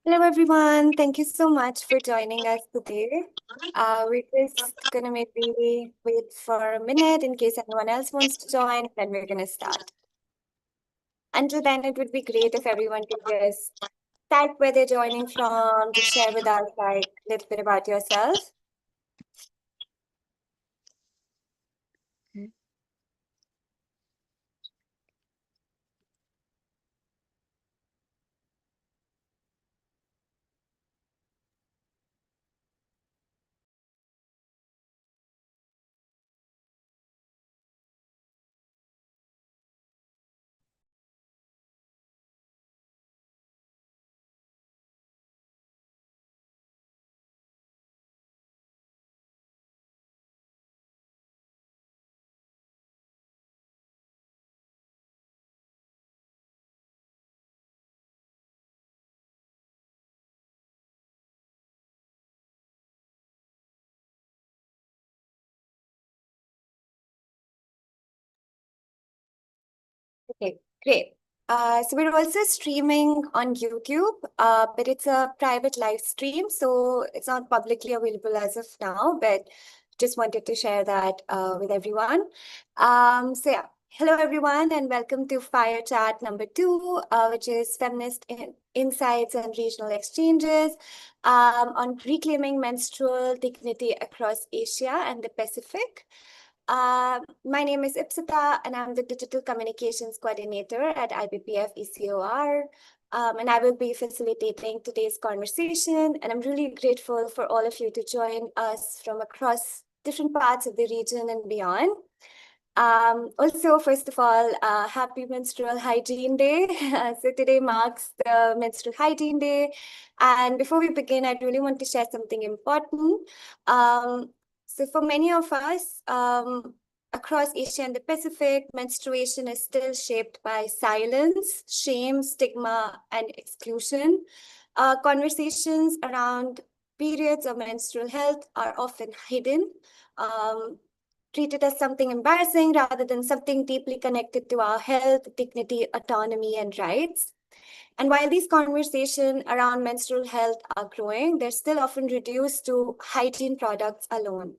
Hello, everyone. Thank you so much for joining us today. We're just gonna maybe wait for a minute in case anyone else wants to join, then we're gonna start. Until then, it would be great if everyone could just type where they're joining from, just share with us like a little bit about yourself. Okay, great. So we're also streaming on YouTube, but it's a private live stream, so it's not publicly available as of now, but just wanted to share that with everyone. So yeah, hello everyone, and welcome to Fire Chat number 2, which is Feminist Insights and Regional Exchanges on reclaiming menstrual dignity across Asia and the Pacific. My name is Ipsita, and I'm the Digital Communications Coordinator at IBPF ECOR. And I will be facilitating today's conversation. And I'm really grateful for all of you to join us from across different parts of the region and beyond. Also, first of all, happy Menstrual Hygiene Day. So today marks the Menstrual Hygiene Day. And before we begin, I really want to share something important. So for many of us across Asia and the Pacific, menstruation is still shaped by silence, shame, stigma, and exclusion. Conversations around periods of menstrual health are often hidden. Um, Treated as something embarrassing rather than something deeply connected to our health, dignity, autonomy, and rights. And while these conversations around menstrual health are growing, they're still often reduced to hygiene products alone.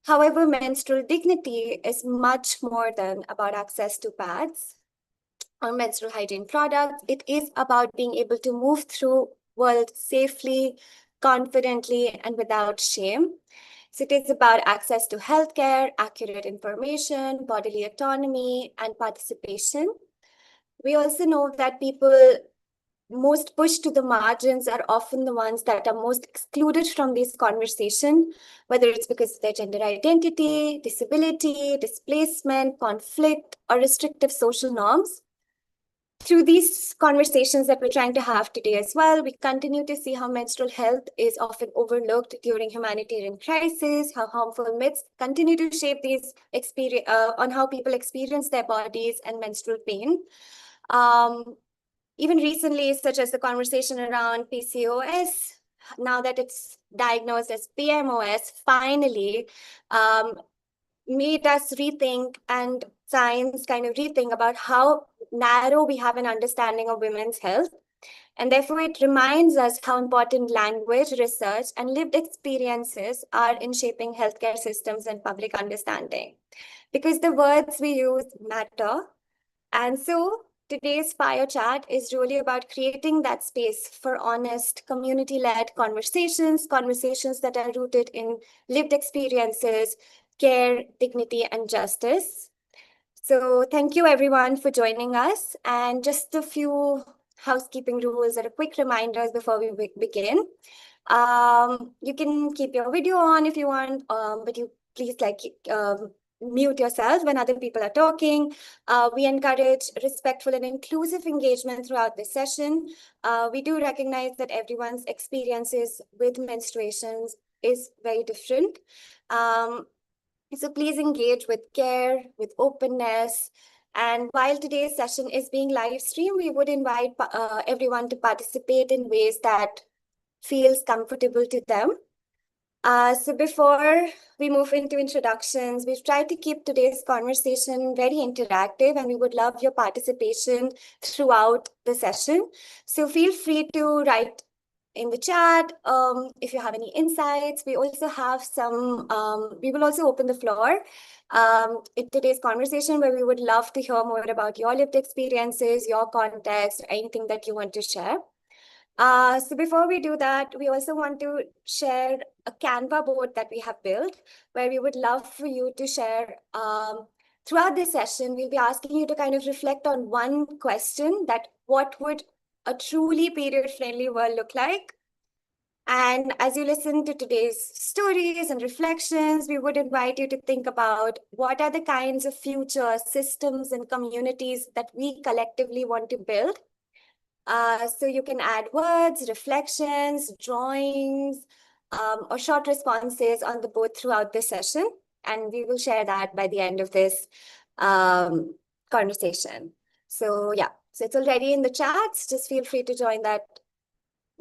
However, menstrual dignity is much more than about access to pads or menstrual hygiene products. It is about being able to move through world safely, confidently, and without shame. So it is about access to healthcare, accurate information, bodily autonomy, and participation. We also know that people most pushed to the margins are often the ones that are most excluded from this conversation, whether it's because of their gender identity, disability, displacement, conflict, or restrictive social norms. Through these conversations that we're trying to have today as well, we continue to see how menstrual health is often overlooked during humanitarian crisis, how harmful myths continue to shape these experience on how people experience their bodies and menstrual pain. Even recently, such as the conversation around PCOS, now that it's diagnosed as PMOS, finally made us rethink and science kind of rethink about how narrow we have an understanding of women's health. And therefore, it reminds us how important language, research, and lived experiences are in shaping healthcare systems and public understanding. Because the words we use matter. And so today's Fire Chat is really about creating that space for honest, community-led conversations, conversations that are rooted in lived experiences, care, dignity, and justice. So thank you everyone for joining us. And just a few housekeeping rules or a quick reminders before we begin. You can keep your video on if you want, but you please mute yourself when other people are talking. We encourage respectful and inclusive engagement throughout this session. We do recognize that everyone's experiences with menstruations is very different. So please engage with care, with openness. And while today's session is being live streamed, we would invite everyone to participate in ways that feels comfortable to them. So before we move into introductions, we've tried to keep today's conversation very interactive, and we would love your participation throughout the session. So feel free to write in the chat if you have any insights. We also have we will also open the floor in today's conversation, where we would love to hear more about your lived experiences, your context, anything that you want to share. So before we do that, we also want to share a Canva board that we have built, where we would love for you to share. Throughout this session, we'll be asking you to kind of reflect on one question: that what would a truly period-friendly world look like? And as you listen to today's stories and reflections, we would invite you to think about what are the kinds of future systems and communities that we collectively want to build. So you can add words, reflections, drawings, or short responses on the board throughout the session. And we will share that by the end of this conversation. So yeah, so it's already in the chats. Just feel free to join that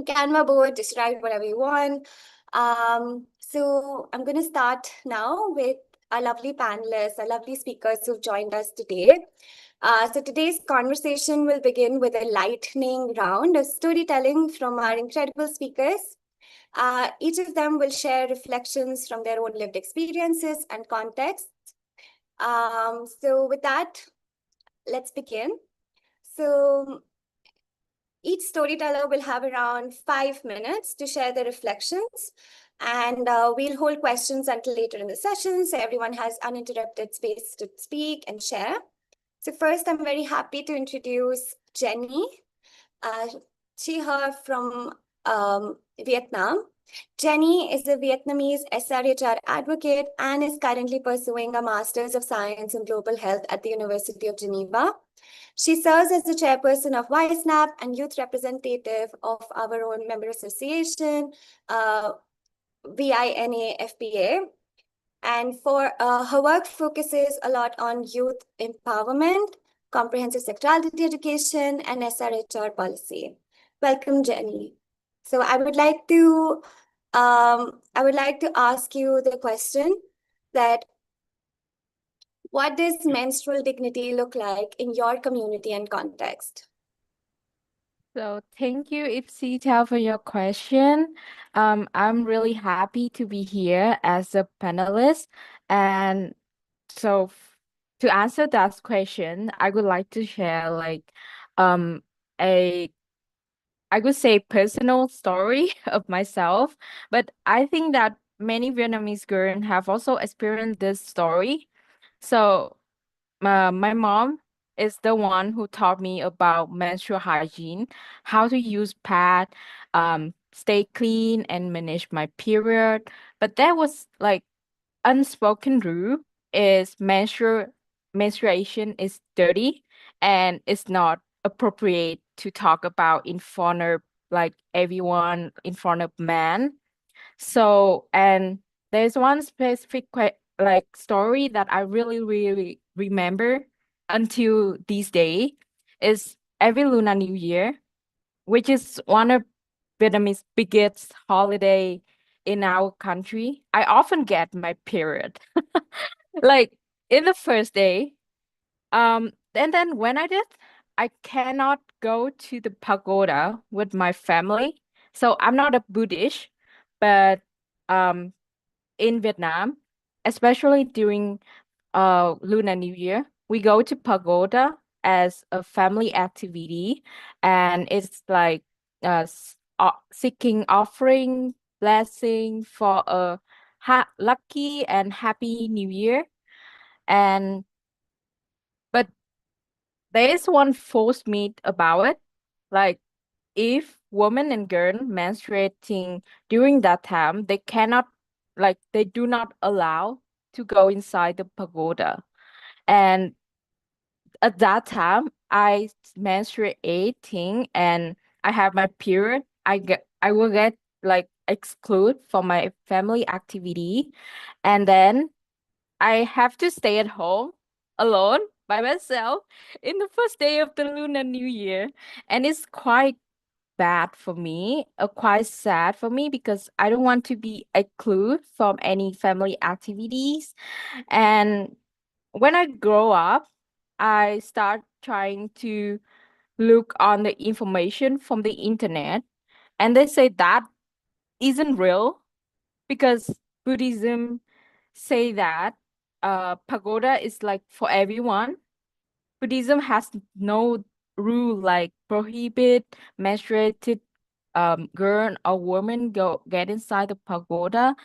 Canva board, just write whatever you want. So I'm going to start now with our lovely panelists, our lovely speakers who've joined us today. So today's conversation will begin with a lightning round of storytelling from our incredible speakers. Each of them will share reflections from their own lived experiences and contexts. So with that, let's begin. So each storyteller will have around 5 minutes to share their reflections, and we'll hold questions until later in the session, so everyone has uninterrupted space to speak and share. So first, I'm very happy to introduce Jenny. She her from Vietnam. Jenny is a Vietnamese SRHR advocate and is currently pursuing a Master's of Science in Global Health at the University of Geneva. She serves as the chairperson of YSNAP and youth representative of our own member association, VINAFPA. And for her work focuses a lot on youth empowerment, comprehensive sexuality education, and SRHR policy. Welcome, Jenny. So I would like to ask you the question that what does menstrual dignity look like in your community and context? So thank you, Ipsita, for your question. I'm really happy to be here as a panelist. And so to answer that question, I would like to share um a I could say personal story of myself, but I think that many Vietnamese girls have also experienced this story. So my mom is the one who taught me about menstrual hygiene, how to use pad, stay clean and manage my period. But there was like unspoken rule is menstruation is dirty and it's not appropriate to talk about in front of like everyone in front of man. So, and there's one specific like story that I really remember until this day is every Lunar New Year, which is one of Vietnamese biggest holiday in our country. I often get my period. Like in the first day, and then when I did, I cannot go to the pagoda with my family. So I'm not a Buddhist, but um in Vietnam, especially during Lunar New Year, we go to pagoda as a family activity, and it's like seeking offering blessing for a lucky and happy New Year. And but there is one false myth about it, like if women and girl menstruating during that time, they cannot, like they do not allow to go inside the pagoda. And at that time, I menstruating and I have my period. I will get like excluded from my family activity, and then I have to stay at home alone by myself in the first day of the Lunar New Year, and it's quite bad for me, quite sad for me because I don't want to be excluded from any family activities. And when I grow up, I start trying to look on the information from the internet. And they say that isn't real because Buddhism say that pagoda is like for everyone. Buddhism has no rule like prohibit menstruated girl or woman go get inside the pagoda.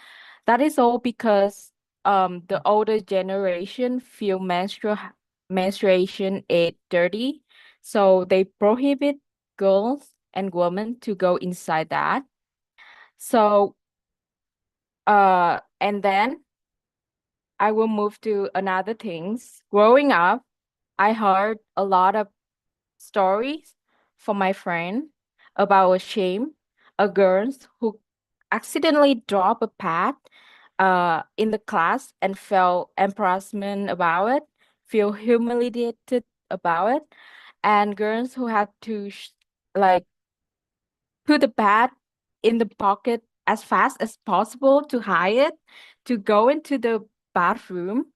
That is all because the older generation feel menstruation is dirty, so they prohibit girls and women to go inside that. So and then I will move to another things. Growing up, I heard a lot of stories from my friend about a shame, a girls who accidentally dropped a pad in the class and felt embarrassment about it, feel humiliated about it, and girls who had to like put the pad in the pocket as fast as possible to hide it, to go into the bathroom.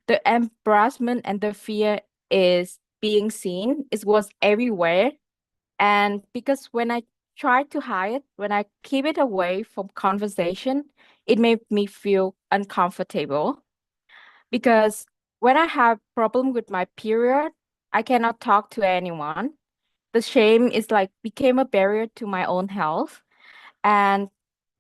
The embarrassment and the fear is being seen. It was everywhere. And because when I try to hide it, when I keep it away from conversation, it made me feel uncomfortable. Because when I have problem with my period, I cannot talk to anyone. The shame is like became a barrier to my own health. And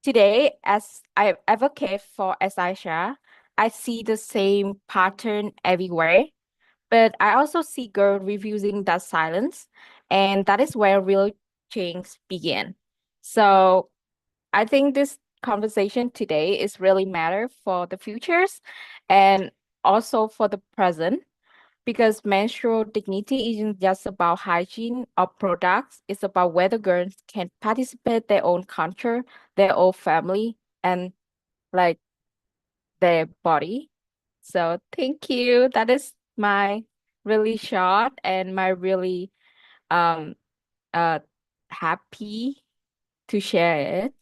today, as I advocate for Asaisha, I see the same pattern everywhere. But I also see girls refusing that silence, and that is where real change begin. So I think this conversation today is really matter for the futures and also for the present because menstrual dignity isn't just about hygiene or products. It's about whether girls can participate their own culture, their own family, and like their body. So thank you. That is my really short and my really um uh happy to share it.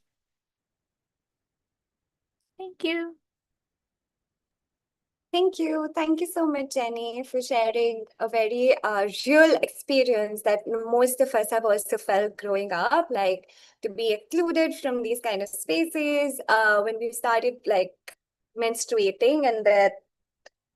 Thank you. Thank you. Thank you so much, Jenny, for sharing a very real experience that most of us have also felt growing up, like to be excluded from these kind of spaces when we started like menstruating, and that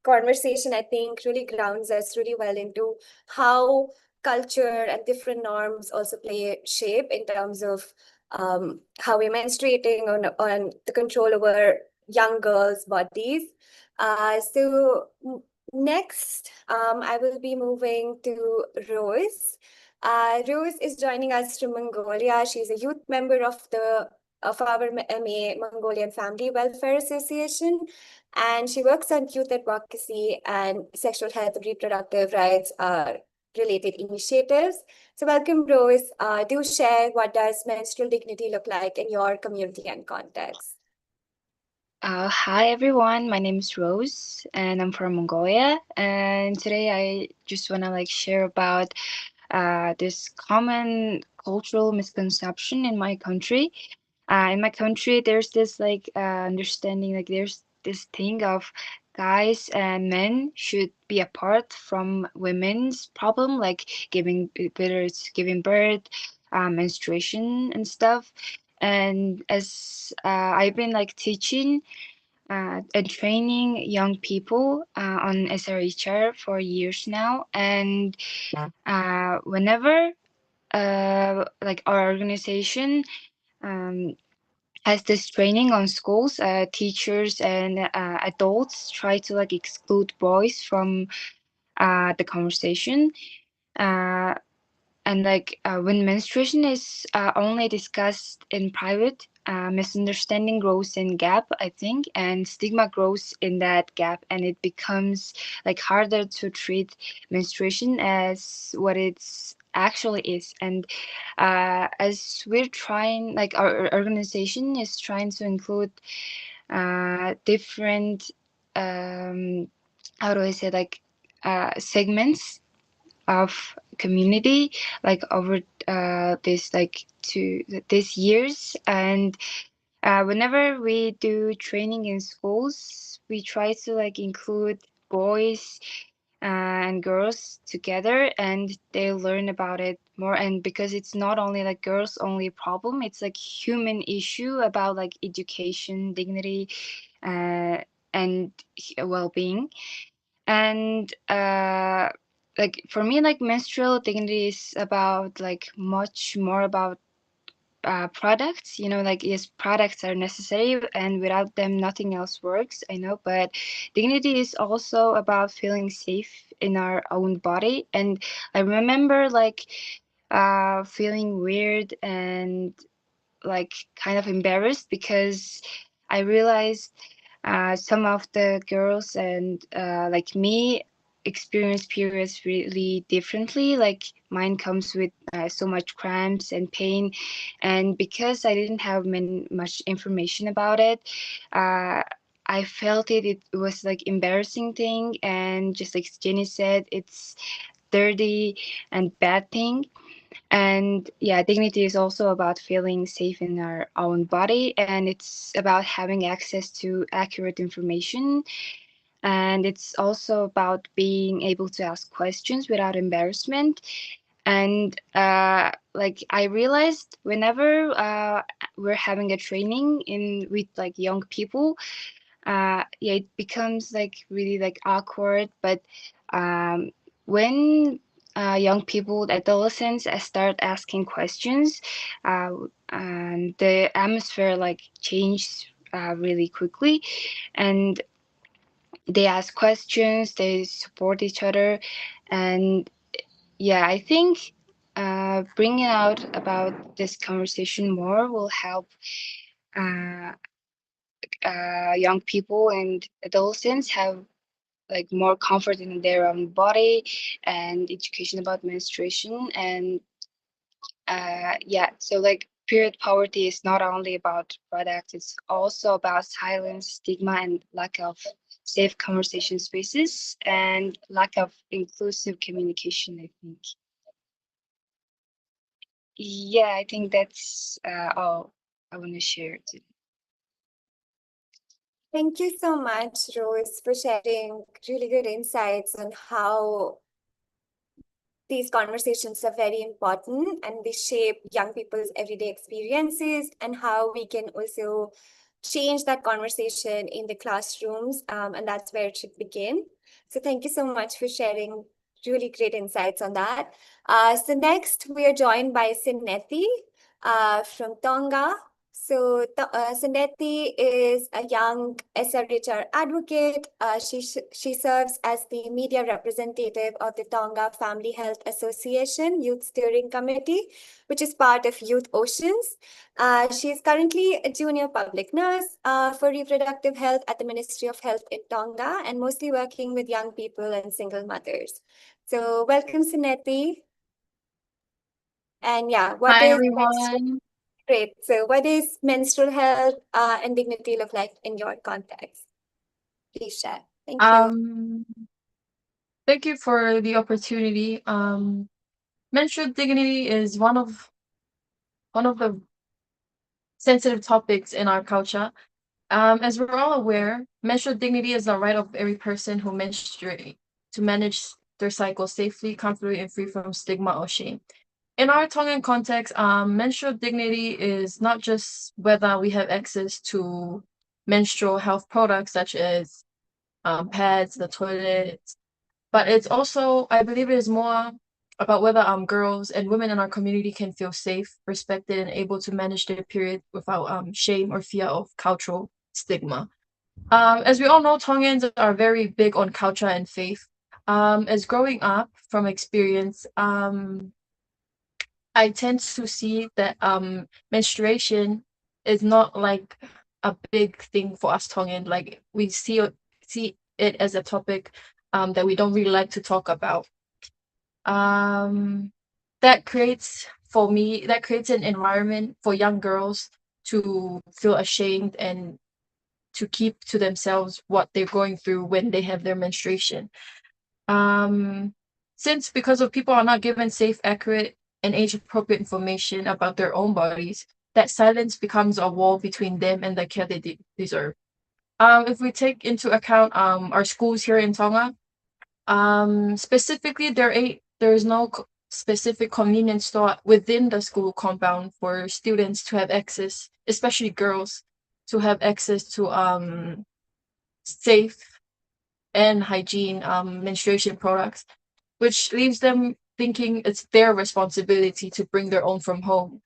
conversation, I think, really grounds us really well into how culture and different norms also play shape in terms of how we're menstruating on the control over young girls' bodies. Next, I will be moving to Rose. Rose is joining us from Mongolia. She's a youth member of our MA Mongolian Family Welfare Association, and she works on youth advocacy and sexual health and reproductive rights related initiatives. So welcome, Rose. Do share, what does menstrual dignity look like in your community and context? Hi everyone, my name is Rose and I'm from Mongolia. And today I just want to share about this common cultural misconception in my country. In my country, there's this understanding, like there's this thing of guys and men should be apart from women's problem, like whether it's giving birth, menstruation and stuff. And as I've been teaching and training young people on SRHR for years now, and whenever our organization um, has this training on schools, teachers and adults try to exclude boys from the conversation. Uh, and when menstruation is only discussed in private, misunderstanding grows in gap, I think, and stigma grows in that gap, and it becomes harder to treat menstruation as what it's actually is. And as we're trying, our organization is trying to include different, how do I say, segments of community over this years. And whenever we do training in schools, we try to include boys and girls together, and they learn about it more. And because it's not only like girls only problem, it's like human issue about like education, dignity, uh, and well-being. And like for me, like menstrual dignity is about like much more about products. You know, like yes, products are necessary, and without them nothing else works, I know, but dignity is also about feeling safe in our own body. And I remember like feeling weird and like kind of embarrassed because I realized some of the girls and like me experience periods really differently. Like mine comes with so much cramps and pain, and because I didn't have much information about it, uh, I felt it was like embarrassing thing, and just like Jenny said, it's dirty and bad thing. And yeah, dignity is also about feeling safe in our own body, and it's about having access to accurate information. And it's also about being able to ask questions without embarrassment. And like I realized whenever we're having a training in with like young people, yeah, it becomes like really like awkward. But um, when young people, adolescents, start asking questions, uh, and the atmosphere like changed really quickly, and they ask questions, they support each other, and yeah, I think bringing out about this conversation more will help uh, young people and adolescents have like more comfort in their own body and education about menstruation. And yeah, so like period poverty is not only about products, it's also about silence, stigma, and lack of safe conversation spaces and lack of inclusive communication, I think. Yeah, I think that's all I want to share today. Thank you so much, Rose, for sharing really good insights on how these conversations are very important and they shape young people's everyday experiences and how we can also change that conversation in the classrooms. And that's where it should begin. So thank you so much for sharing really great insights on that. So next we are joined by Sinethi from Tonga. So Sinethi is a young SRHR advocate. She serves as the media representative of the Tonga Family Health Association Youth Steering Committee, which is part of Youth Oceans. She is currently a junior public nurse for reproductive health at the Ministry of Health in Tonga and mostly working with young people and single mothers. So welcome, Sinethi. And yeah, what Hi is everyone. great? So what is menstrual health and dignity look like in your context? Please share. Thank you. Um, Thank you for the opportunity. Menstrual dignity is one of the sensitive topics in our culture. As we're all aware, menstrual dignity is the right of every person who menstruate to manage their cycle safely, comfortably, and free from stigma or shame. In our Tongan context, menstrual dignity is not just whether we have access to menstrual health products such as pads, the toilet, but it's also, I believe it is more about whether girls and women in our community can feel safe, respected, and able to manage their period without shame or fear of cultural stigma. As we all know, Tongans are very big on culture and faith. As growing up from experience, I tend to see that menstruation is not like a big thing for us Tongan. Like we see it as a topic that we don't really like to talk about. Um, that creates for me that creates an environment for young girls to feel ashamed and to keep to themselves what they're going through when they have their menstruation. Um, since because of people are not given safe, accurate, and age-appropriate information about their own bodies, that silence becomes a wall between them and the care they deserve. If we take into account our schools here in Tonga, Specifically, there is no specific convenience store within the school compound for students to have access, especially girls, to have access to safe and hygiene menstruation products, which leaves them thinking it's their responsibility to bring their own from home.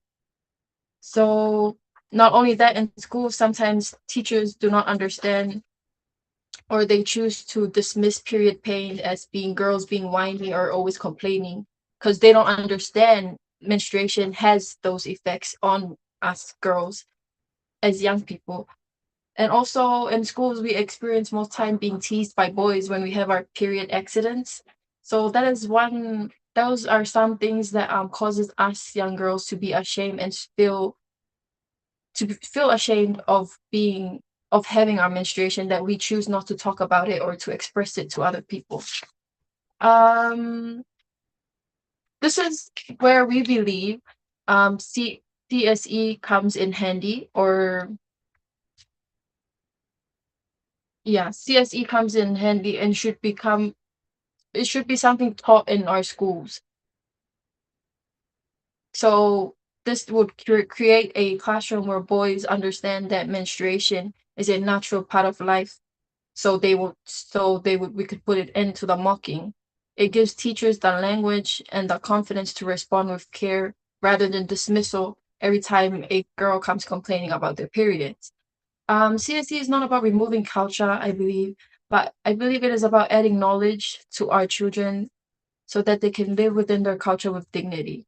So not only that, in school, sometimes teachers do not understand, or they choose to dismiss period pain as being girls being whiny or always complaining, because they don't understand menstruation has those effects on us girls as young people. And also in schools, we experience most time being teased by boys when we have our period accidents. So those are some things that causes us young girls to be ashamed and feel ashamed of having our menstruation, that we choose not to talk about it or to express it to other people. Um, this is where we believe CSE comes in handy, or yeah, CSE comes in handy and it should be something taught in our schools. So this would create a classroom where boys understand that menstruation is a natural part of life. We could put it into the mocking. It gives teachers the language and the confidence to respond with care rather than dismissal every time a girl comes complaining about their periods. CSE is not about removing culture, I believe, but I believe it is about adding knowledge to our children so that they can live within their culture with dignity.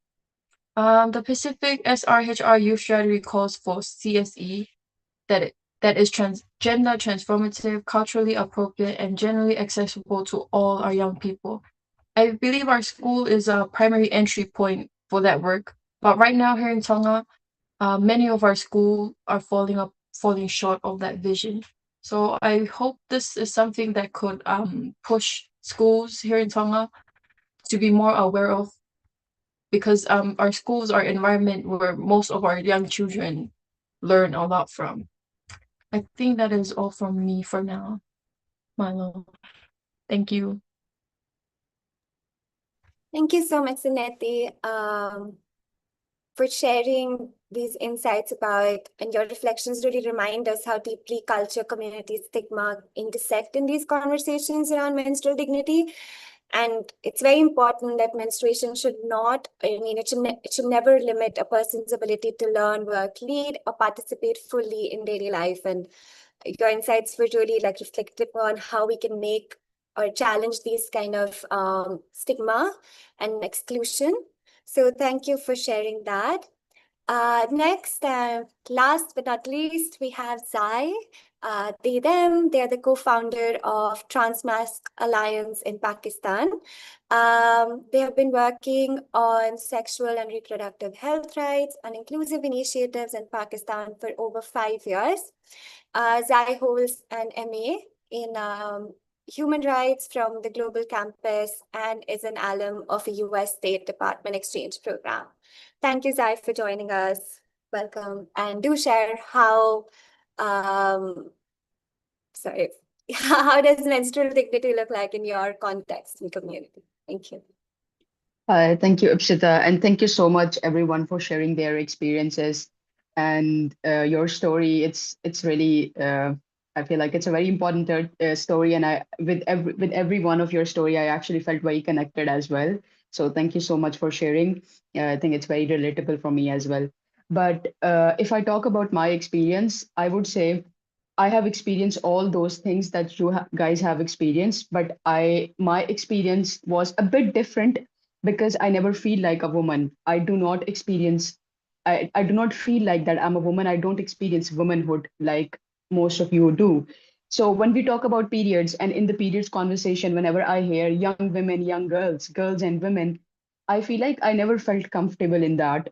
The Pacific SRHR Youth Strategy calls for CSE that is gender transformative, culturally appropriate, and generally accessible to all our young people. I believe our school is a primary entry point for that work. But right now here in Tonga, many of our schools are falling short of that vision. So I hope this is something that could push schools here in Tonga to be more aware of, because our schools are environment where most of our young children learn a lot from. I think that is all from me for now, Milo. Thank you. Thank you so much, Suneti, for sharing these insights about, and your reflections really remind us how deeply culture, community, stigma intersect in these conversations around menstrual dignity. And it's very important that menstruation should not, it should never limit a person's ability to learn, work, lead, or participate fully in daily life. And your insights were really like reflective on how we can make or challenge these kind of stigma and exclusion. So thank you for sharing that. Next, last but not least, we have Zai. They're the co-founder of Transmask Alliance in Pakistan. They have been working on sexual and reproductive health rights and inclusive initiatives in Pakistan for over 5 years. Zai holds an MA in human rights from the global campus and is an alum of a US State Department exchange program. Thank you, Zai, for joining us. Welcome. And do share um, sorry, how does menstrual dignity look like in your context and community? Thank you. Hi, thank you, Ipsita, and thank you so much, everyone, for sharing their experiences and your story. It's really I feel like it's a very important story, and I with every one of your story, I actually felt very connected as well. So thank you so much for sharing. I think it's very relatable for me as well. But if I talk about my experience, I would say I have experienced all those things that you guys have experienced, but my experience was a bit different because I never feel like a woman. I do not feel like that I'm a woman. I don't experience womanhood like most of you do. So when we talk about periods and in the periods conversation, whenever I hear young women, young girls and women, I feel like I never felt comfortable in that.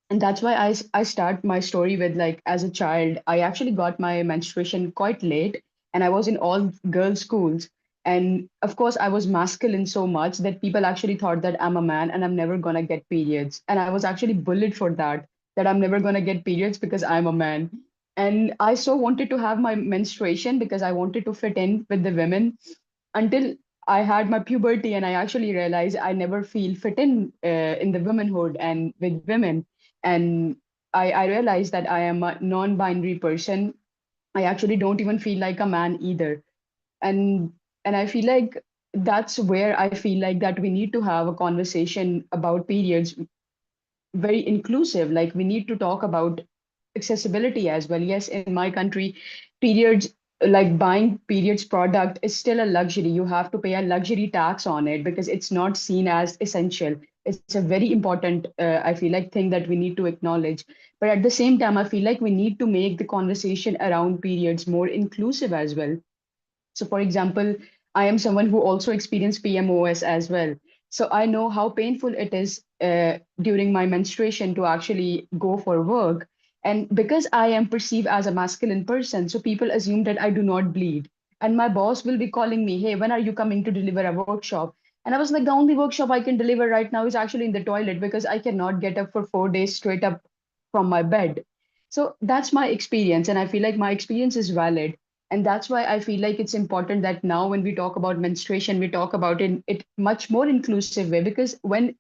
And that's why I start my story with, like, as a child I actually got my menstruation quite late, and I was in all girls schools. And of course I was masculine so much that people actually thought that I'm a man and I'm never going to get periods, and I was actually bullied for that I'm never going to get periods because I'm a man. And I so wanted to have my menstruation because I wanted to fit in with the women, until I had my puberty and I actually realized I never feel fit in the womanhood and with women. And I realized that I am a non-binary person. I actually don't even feel like a man either. And and I feel like that's where I feel like that we need to have a conversation about periods very inclusive. Like we need to talk about accessibility as well. Yes, in my country, periods, like buying periods product is still a luxury. You have to pay a luxury tax on it because it's not seen as essential. It's a very important, I feel like, thing that we need to acknowledge. But at the same time, I feel like we need to make the conversation around periods more inclusive as well. So, for example, I am someone who also experienced PMOS as well. So I know how painful it is during my menstruation to actually go for work. And because I am perceived as a masculine person, so people assume that I do not bleed. And my boss will be calling me, hey, when are you coming to deliver a workshop? And I was like, the only workshop I can deliver right now is actually in the toilet because I cannot get up for 4 days straight up from my bed. So that's my experience. And I feel like my experience is valid, and that's why I feel like it's important that now when we talk about menstruation, we talk about it much more inclusive way, because when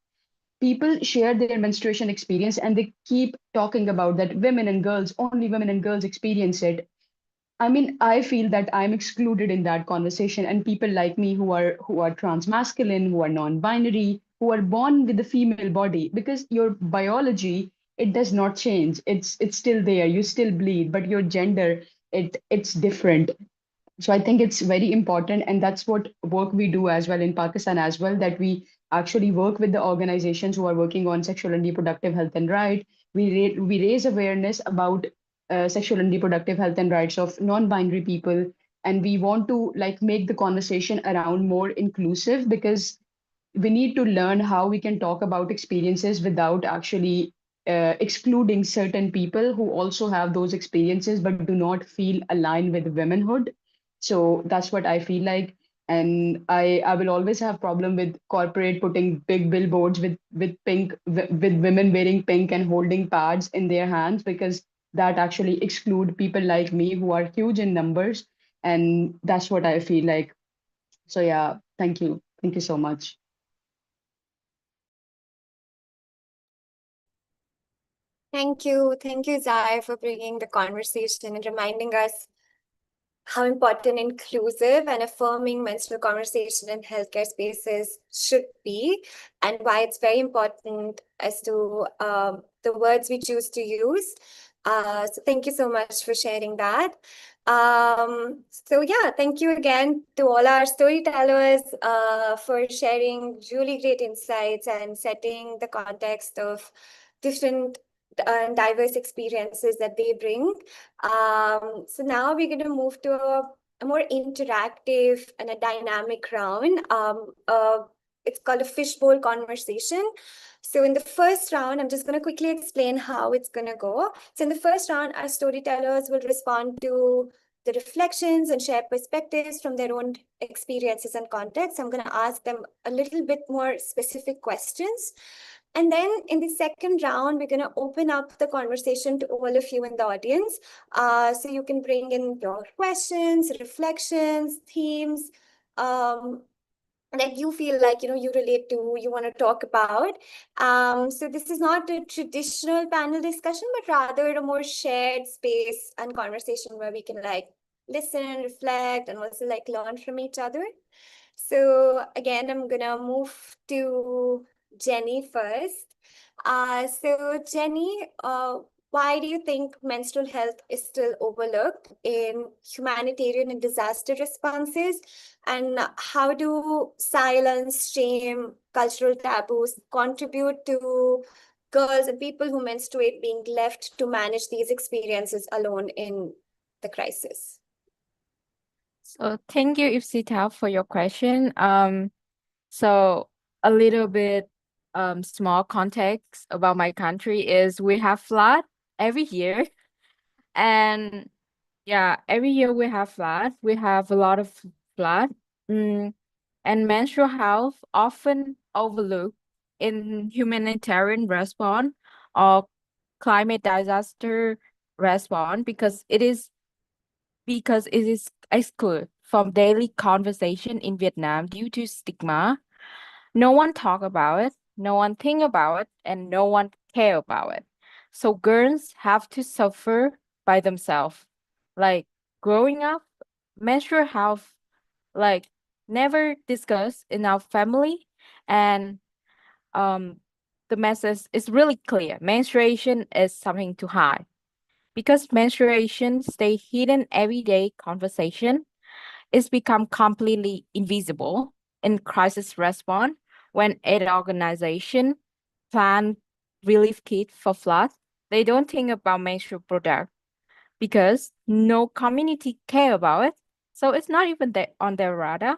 people share their menstruation experience and they keep talking about that women and girls, only women and girls experience it, I mean, I feel that I'm excluded in that conversation, and people like me who are transmasculine, who are non-binary, who are born with the female body, because your biology, it does not change. It's still there. You still bleed, but your gender, it's different. So I think it's very important, and that's what work we do as well in Pakistan as well, that we actually work with the organizations who are working on sexual and reproductive health and right. We raise awareness about sexual and reproductive health and rights of non-binary people, and we want to like make the conversation around more inclusive, because we need to learn how we can talk about experiences without actually excluding certain people who also have those experiences but do not feel aligned with womanhood. So that's what I feel like. And I will always have problem with corporate putting big billboards with with women wearing pink and holding pads in their hands, because that actually exclude people like me who are huge in numbers. And that's what I feel like. So yeah, thank you. Thank you so much. Thank you, Zai, for bringing the conversation and reminding us how important inclusive and affirming menstrual conversation in healthcare spaces should be, and why it's very important as to the words we choose to use. So thank you so much for sharing that. So yeah, thank you again to all our storytellers for sharing really great insights and setting the context of different and diverse experiences that they bring. So now we're going to move to a more interactive and a dynamic round. It's called a fishbowl conversation. So in the first round, I'm just going to quickly explain how it's going to go. So in the first round, our storytellers will respond to the reflections and share perspectives from their own experiences and context. I'm going to ask them a little bit more specific questions. And then in the second round, we're going to open up the conversation to all of you in the audience. So you can bring in your questions, reflections, themes, that you feel like, you relate to, you want to talk about. So this is not a traditional panel discussion, but rather a more shared space and conversation where we can like listen, reflect, and also like learn from each other. So again, I'm gonna move to Jenny first. So Jenny, why do you think menstrual health is still overlooked in humanitarian and disaster responses? And how do silence, shame, cultural taboos contribute to girls and people who menstruate being left to manage these experiences alone in the crisis? So thank you, Ipsita, for your question. So a little bit small context about my country is we have flood every year. And yeah, every year we have flood. We have a lot of flood. Mm, and menstrual health often overlooked in humanitarian response or climate disaster response because it is excluded from daily conversation in Vietnam due to stigma. No one talk about it, no one think about it, and no one care about it. So girls have to suffer by themselves. Like growing up, menstrual health like never discussed in our family, and um the message is really clear. Menstruation is something to hide. Because menstruation stay hidden everyday conversation, it's become completely invisible in crisis response when aid organization plan relief kit for floods. They don't think about menstrual product because no community care about it. So it's not even on their radar.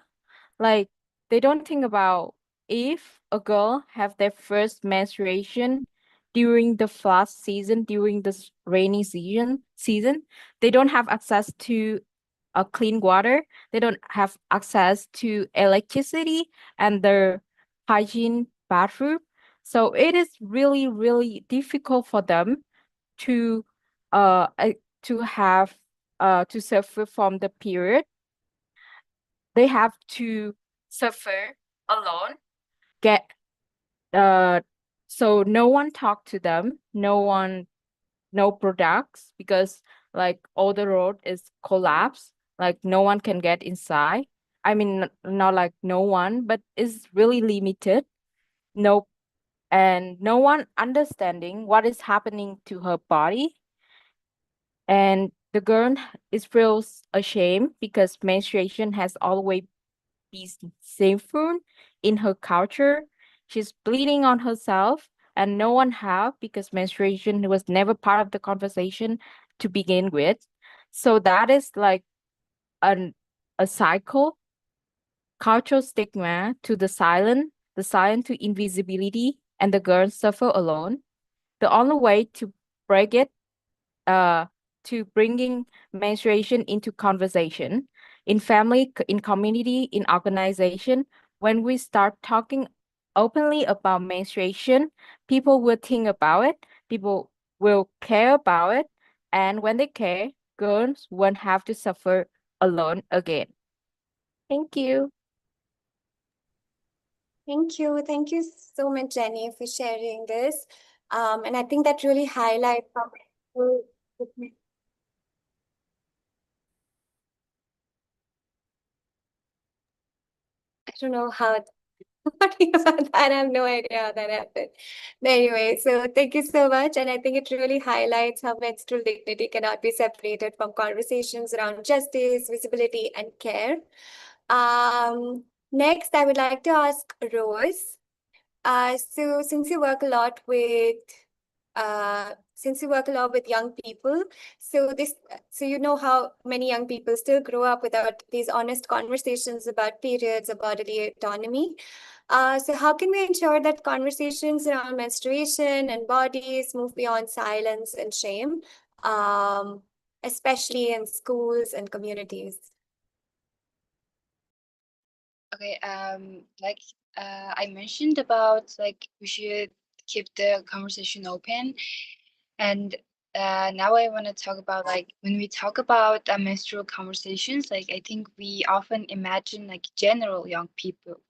Like they don't think about if a girl have their first menstruation during the flood season, during the rainy season, they don't have access to a clean water. They don't have access to electricity and their hygiene bathroom. So it is really, really difficult for them to uh uh, to have to suffer from the period. They have to suffer alone, get uh so no one talk to them, no products because like all the road is collapsed, like no one can get inside. I mean not like no one, but it's really limited. No, and no one understanding what is happening to her body, and the girl is feels ashamed because menstruation has always been shameful in her culture. She's bleeding on herself, and no one have because menstruation was never part of the conversation to begin with. So that is like an a cycle, cultural stigma to the silent to invisibility, and the girls suffer alone. The only way to break it uh, to bringing menstruation into conversation in family, in community, in organization. When we start talking openly about menstruation, people will think about it, people will care about it, and when they care, girls won't have to suffer alone again. Thank you. Thank you. Thank you so much, Jenny, for sharing this. And I think that really highlights how I don't know how sorry about that. I have no idea how that happened. But anyway, so thank you so much. And I think it really highlights how menstrual dignity cannot be separated from conversations around justice, visibility, and care. Next, I would like to ask Rose. So since you work a lot with young people, so you know how many young people still grow up without these honest conversations about periods, about bodily autonomy. So how can we ensure that conversations around menstruation and bodies move beyond silence and shame, um, especially in schools and communities? Okay, like I mentioned about like we should keep the conversation open, and now I want to talk about like when we talk about menstrual conversations, like I think we often imagine like general young people,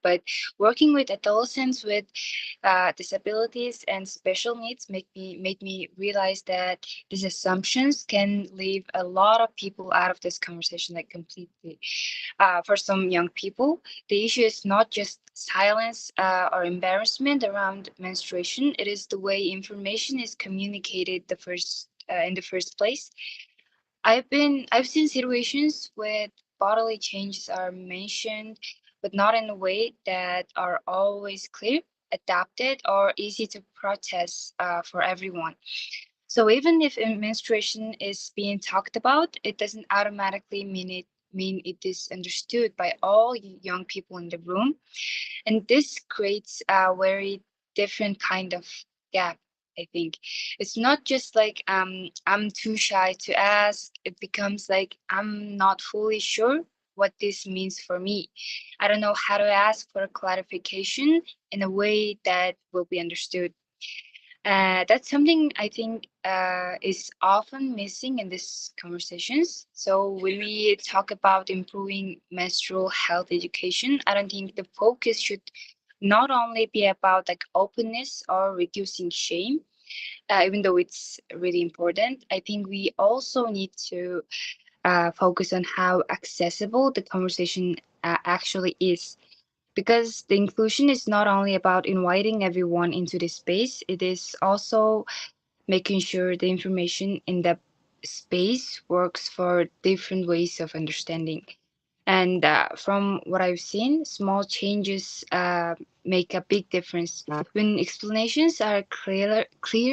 but working with adolescents with disabilities and special needs made me realize that these assumptions can leave a lot of people out of this conversation like completely. For some young people, the issue is not just silence or embarrassment around menstruation. It is the way information is communicated in the first place. I've seen situations where bodily changes are mentioned, but not in a way that are always clear, adapted, or easy to process for everyone. So even if menstruation is being talked about, it doesn't automatically mean it is understood by all young people in the room. And this creates a very different kind of gap, I think. It's not just like I'm too shy to ask. It becomes like I'm not fully sure what this means for me. I don't know how to ask for a clarification in a way that will be understood. That's something I think is often missing in these conversations. So when we talk about improving menstrual health education, I don't think the focus should not only be about like openness or reducing shame, even though it's really important. I think we also need to focus on how accessible the conversation actually is, because the inclusion is not only about inviting everyone into the space, it is also making sure the information in the space works for different ways of understanding. And from what I've seen, small changes make a big difference. When explanations are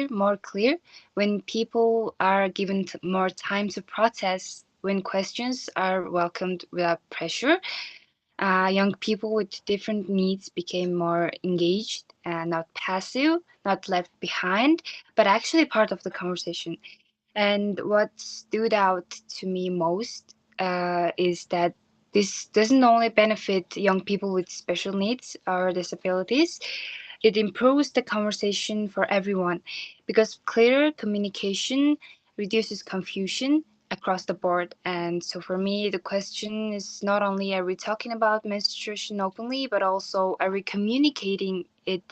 more clear, when people are given more time to process, when questions are welcomed without pressure, young people with different needs became more engaged and not passive, not left behind, but actually part of the conversation. And what stood out to me most is that this doesn't only benefit young people with special needs or disabilities, it improves the conversation for everyone, because clearer communication reduces confusion across the board. And so for me, the question is not only are we talking about menstruation openly, but also are we communicating it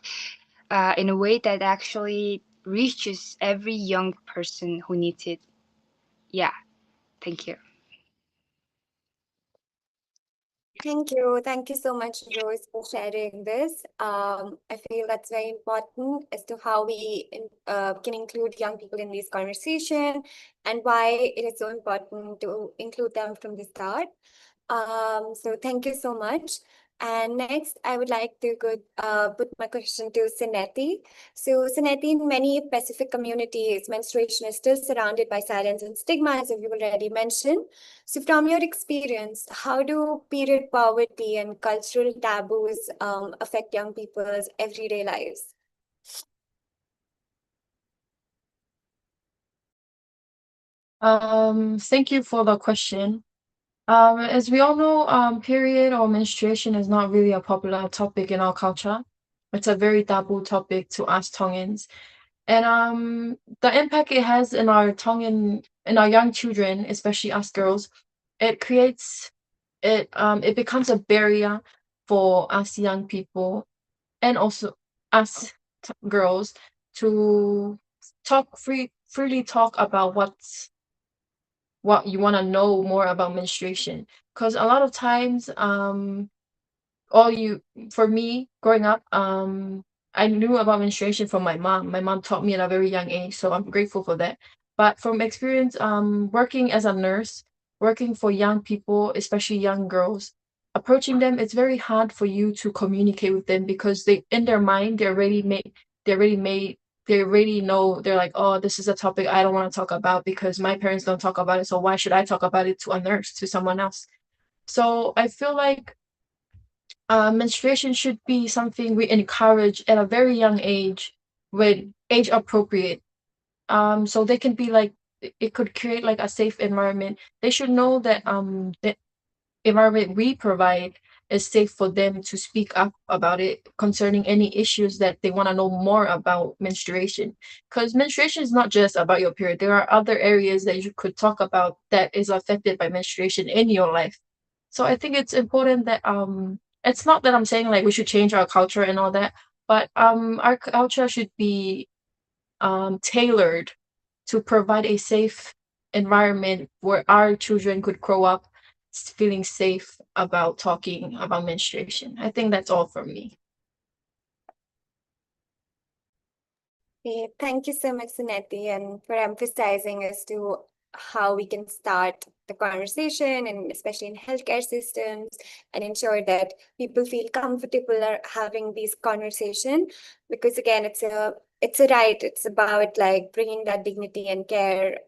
in a way that actually reaches every young person who needs it. Yeah, thank you. Thank you. Thank you so much, Rose, for sharing this. I feel that's very important as to how we can include young people in this conversation and why it is so important to include them from the start. So thank you so much. And next, I would like to put my question to Sinetti. So, Sinetti, in many Pacific communities, menstruation is still surrounded by silence and stigma, as you already mentioned. So, from your experience, how do period poverty and cultural taboos affect young people's everyday lives? Thank you for the question. As we all know, period or menstruation is not really a popular topic in our culture. It's a very taboo topic to us Tongans. And the impact it has in our Tongan, in our young children, especially us girls, it creates it becomes a barrier for us young people and also us girls to freely talk about what you want to know more about menstruation, because a lot of times all you for me growing up, I knew about menstruation from my mom. My mom taught me at a very young age, so I'm grateful for that. But from experience, working as a nurse, working for young people, especially young girls, approaching them, it's very hard for you to communicate with them because they in their mind they're already made they already know, they're like, oh, this is a topic I don't want to talk about because my parents don't talk about it, so why should I talk about it to a nurse, to someone else? So I feel like menstruation should be something we encourage at a very young age, with age appropriate. So they can be like, it could create like a safe environment. They should know that the environment we provide is safe for them to speak up about it concerning any issues that they want to know more about menstruation. Because menstruation is not just about your period. There are other areas that you could talk about that is affected by menstruation in your life. So I think it's important that it's not that I'm saying like we should change our culture and all that, but our culture should be tailored to provide a safe environment where our children could grow up feeling safe about talking about menstruation. I think that's all from me. Okay, thank you so much, Suneti, and for emphasizing as to how we can start the conversation, and especially in healthcare systems, and ensure that people feel comfortable having these conversation. Because again, it's a right. It's about like bringing that dignity and care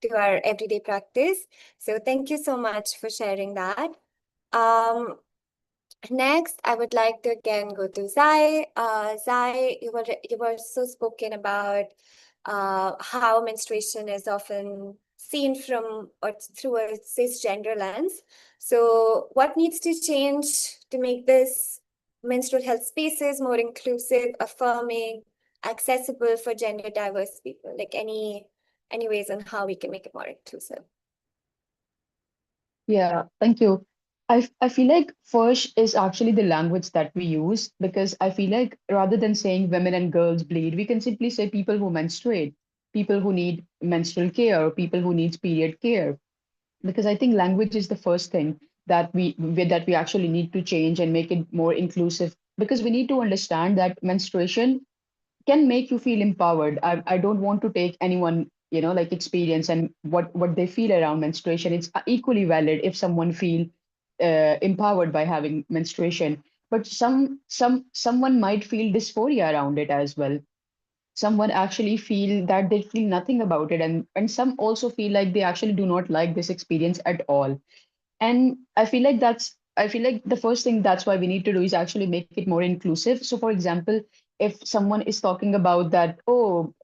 to our everyday practice. So thank you so much for sharing that. Um, Next, I would like to again go to Zai. Zai, you were also spoken about how menstruation is often seen from or through a cisgender lens. So, what needs to change to make this menstrual health spaces more inclusive, affirming, accessible for gender diverse people? Like any ways on how we can make it more inclusive? Yeah, thank you. I feel like first is actually the language that we use, because I feel like rather than saying women and girls bleed, we can simply say people who menstruate, people who need menstrual care, or people who needs period care. Because I think language is the first thing that we actually need to change and make it more inclusive. Because we need to understand that menstruation can make you feel empowered. I don't want to take anyone, like experience and what they feel around menstruation. It's equally valid if someone feel empowered by having menstruation, but someone might feel dysphoria around it as well. Someone actually feel that they feel nothing about it, and some also feel like they actually do not like this experience at all. And I feel like the first thing that's why we need to do is actually make it more inclusive. So for example, if someone is talking about that, oh,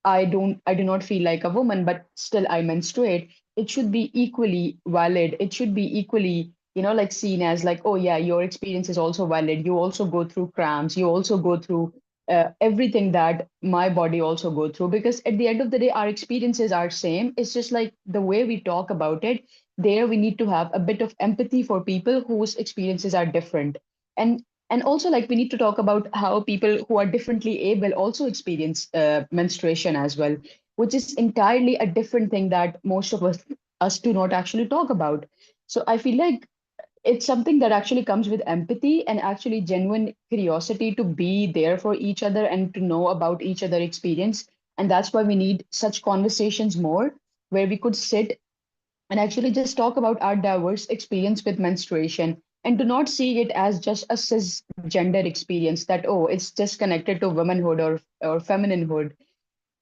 I do not feel like a woman, but still I menstruate, it should be equally valid. It should be equally, like seen as like, oh yeah, your experience is also valid. You also go through cramps. You also go through everything that my body also go through. Because at the end of the day, our experiences are same. It's just like the way we talk about it, there we need to have a bit of empathy for people whose experiences are different. And also, like, we need to talk about how people who are differently able also experience menstruation as well, which is entirely a different thing that most of us do not actually talk about. So I feel like it's something that actually comes with empathy and actually genuine curiosity to be there for each other and to know about each other experience. And that's why we need such conversations more, where we could sit and actually just talk about our diverse experience with menstruation, and do not see it as just a cisgender experience that, oh, it's just connected to womanhood or femininehood.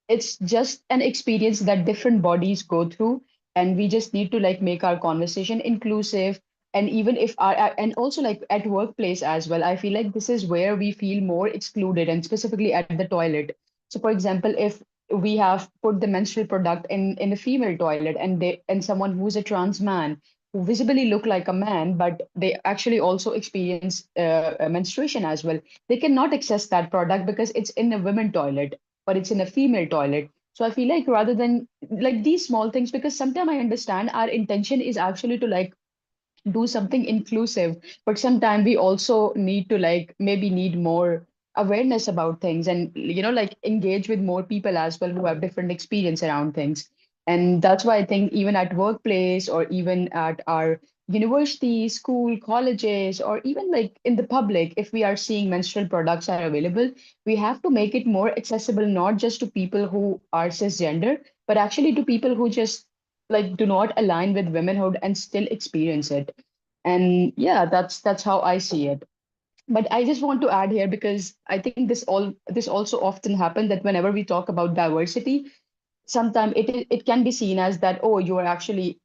It's just an experience that different bodies go through, and we just need to like make our conversation inclusive. And even if our and also like at workplace as well, I feel like this is where we feel more excluded, and specifically at the toilet. So for example, if we have put the menstrual product in a female toilet, and someone who's a trans man who visibly look like a man, but they actually also experience menstruation as well, they cannot access that product because it's in a women toilet, but it's in a female toilet. So I feel like rather than like these small things, because sometimes I understand our intention is actually to like do something inclusive, but sometimes we also need to like maybe need more awareness about things, and like engage with more people as well who have different experience around things. And that's why I think even at workplace, or even at our university, school, colleges, or even like in the public, if we are seeing menstrual products are available, we have to make it more accessible, not just to people who are cisgender, but actually to people who just like do not align with womanhood and still experience it. And yeah, that's how I see it. But I just want to add here, because I think this also often happens that whenever we talk about diversity, sometimes it can be seen as that, oh, you are actually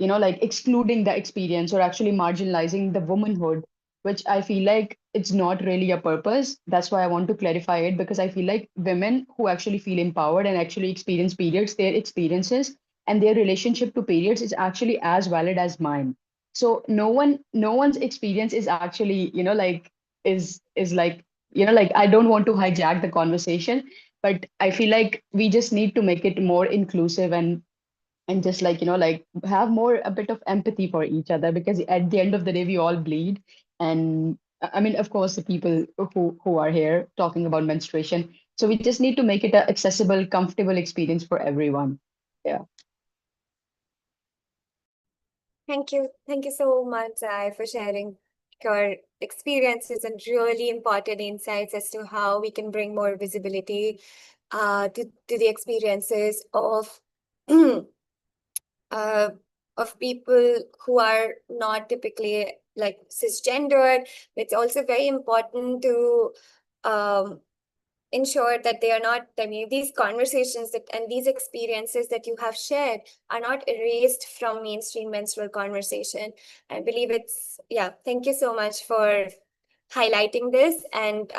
like excluding the experience, or actually marginalizing the womanhood, which I feel like it's not really a purpose. That's why I want to clarify it, because I feel like women who actually feel empowered and actually experience periods, their experiences and their relationship to periods is actually as valid as mine. So no one's experience is actually, like is like, like, I don't want to hijack the conversation, but I feel like we just need to make it more inclusive, and just like, like have more a bit of empathy for each other, because at the end of the day we all bleed. And I mean, of course, the people who are here talking about menstruation, so we just need to make it a accessible, comfortable experience for everyone. Yeah. Thank you so much, Zai, for sharing your experiences and really important insights as to how we can bring more visibility to the experiences uh, of people who are not typically like cisgendered. It's also very important to um, ensure that they are not, I mean, these conversations and these experiences that you have shared are not erased from mainstream menstrual conversation. I believe yeah, thank you so much for highlighting this and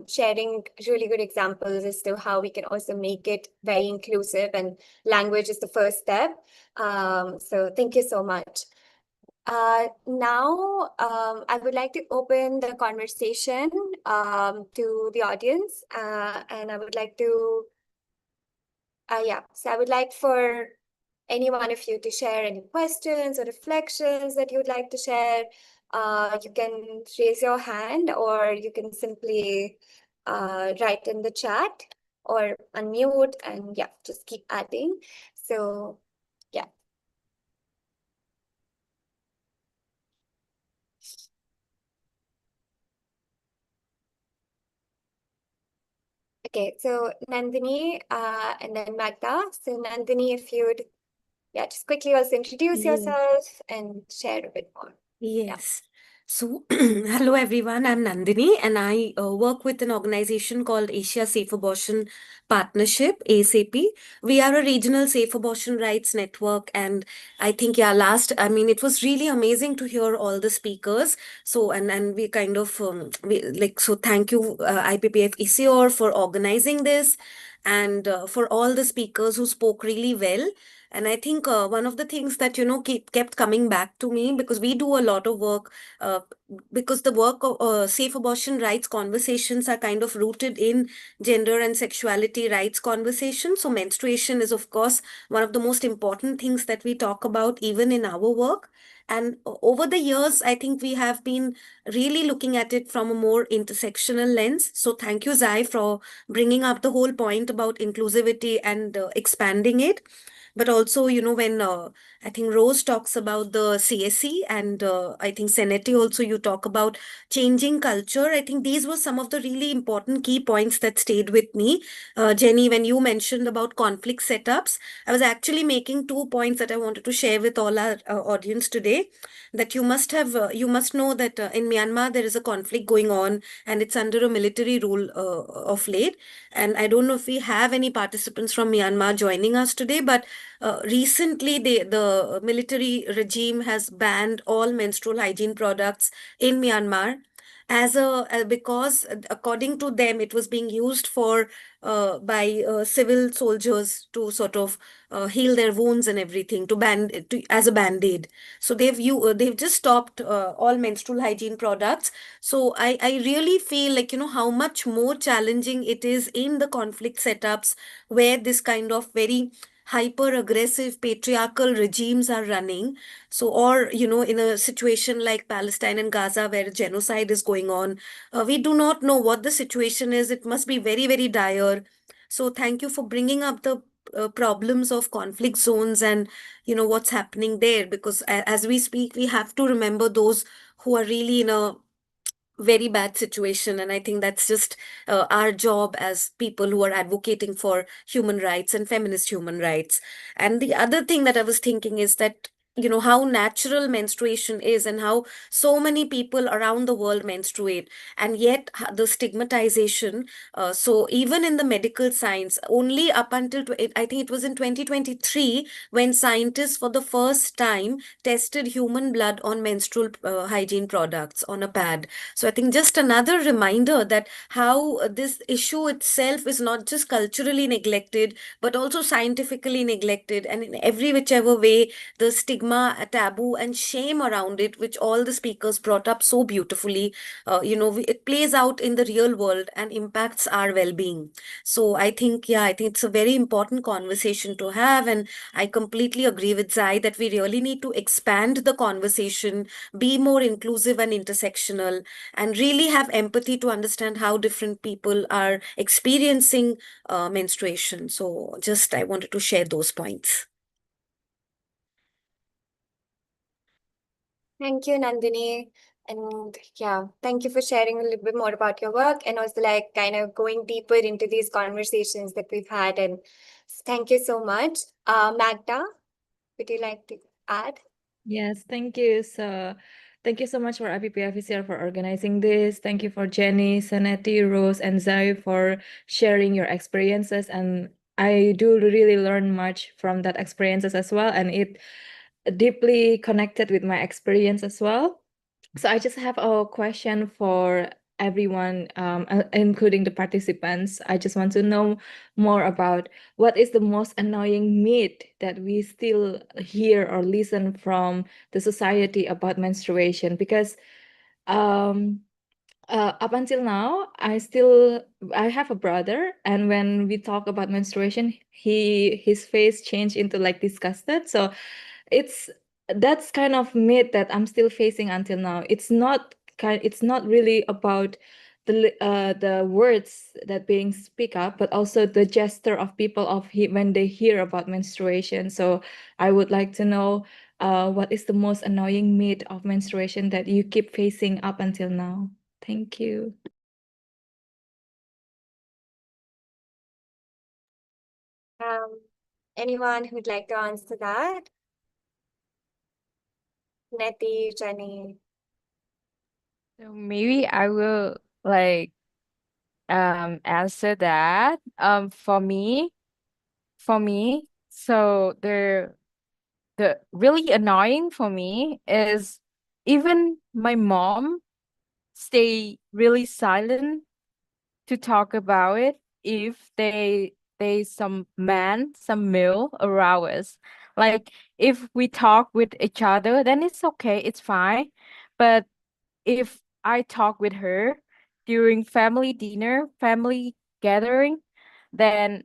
sharing really good examples as to how we can also make it very inclusive, and language is the first step. So thank you so much. Now, I would like to open the conversation to the audience, and I would like to, so I would like for any one of you to share any questions or reflections that you'd like to share. You can raise your hand, or you can simply write in the chat or unmute, and yeah, just keep adding. So yeah. Okay, so Nandini, and then Magda. So Nandini, if you'd, just quickly also introduce Yes. yourself and share a bit more. Yes. So, hello everyone. I'm Nandini, and I work with an organization called Asia Safe Abortion Partnership, ASAP. We are a regional safe abortion rights network, and I think I mean, it was really amazing to hear all the speakers. So, and we kind of so thank you IPPF ECOR for organizing this, and for all the speakers who spoke really well. And I think one of the things that, kept coming back to me, because we do a lot of work, because the work of safe abortion rights conversations are kind of rooted in gender and sexuality rights conversations. So menstruation is, of course, one of the most important things that we talk about even in our work. And over the years, I think we have been really looking at it from a more intersectional lens. So thank you, Zai, for bringing up the whole point about inclusivity and expanding it. But also, when I think Rose talks about the CSE, and I think Seneti also, you talk about changing culture. I think these were some of the really important key points that stayed with me. Jenny, when you mentioned about conflict setups, I was actually making 2 points that I wanted to share with all our audience today. That you must know that in Myanmar there is a conflict going on, and it's under a military rule of late. And I don't know if we have any participants from Myanmar joining us today, but recently the military regime has banned all menstrual hygiene products in Myanmar, because according to them it was being used for by civil soldiers to sort of heal their wounds and everything, as a band-aid. So they've just stopped all menstrual hygiene products. So I really feel like, how much more challenging it is in the conflict setups where this kind of very hyper aggressive patriarchal regimes are running. So, or, in a situation like Palestine and Gaza where genocide is going on, we do not know what the situation is. It must be very, very dire. So thank you for bringing up the problems of conflict zones, and what's happening there, because as we speak we have to remember those who are really in a very bad situation. And I think that's just our job as people who are advocating for human rights and feminist human rights. And the other thing that I was thinking is that, how natural menstruation is, and how so many people around the world menstruate, and yet the stigmatization. So even in the medical science, only up until I think it was in 2023 when scientists for the first time tested human blood on menstrual hygiene products on a pad. So I think just another reminder that how this issue itself is not just culturally neglected, but also scientifically neglected. And in every whichever way, the stigma, taboo, and shame around it, which all the speakers brought up so beautifully, it plays out in the real world and impacts our well-being. So I think it's a very important conversation to have. And I completely agree with Zai that we really need to expand the conversation, be more inclusive and intersectional, and really have empathy to understand how different people are experiencing menstruation. So just I wanted to share those points. Thank you, Nandini. And yeah, thank you for sharing a little bit more about your work, and also like kind of going deeper into these conversations that we've had. And thank you so much. Magda, would you like to add? Yes, thank you. So, thank you so much for IPPFCR for organizing this. Thank you for Jenny, Saneti, Rose, and Zai for sharing your experiences. And I do really learn much from that experiences as well. And it deeply connected with my experience as well. So I just have a question for everyone, including the participants. I just want to know more about what is the most annoying myth that we still hear or listen from the society about menstruation, because Up until now, I have a brother, and when we talk about menstruation, his face changed into like disgusted. So it's that's kind of myth that I'm still facing until now. It's not really about the words that being speak up, but also the gesture of people when they hear about menstruation. So I would like to know what is the most annoying myth of menstruation that you keep facing up until now? Thank you. Um, Anyone who'd like to answer that? Neti, Jenny. So maybe I will like answer that. For me, so the really annoying for me is even my mom stay really silent to talk about it if they some male around us. Like if we talk with each other, then it's okay, it's fine. But if I talk with her during family dinner, family gathering, then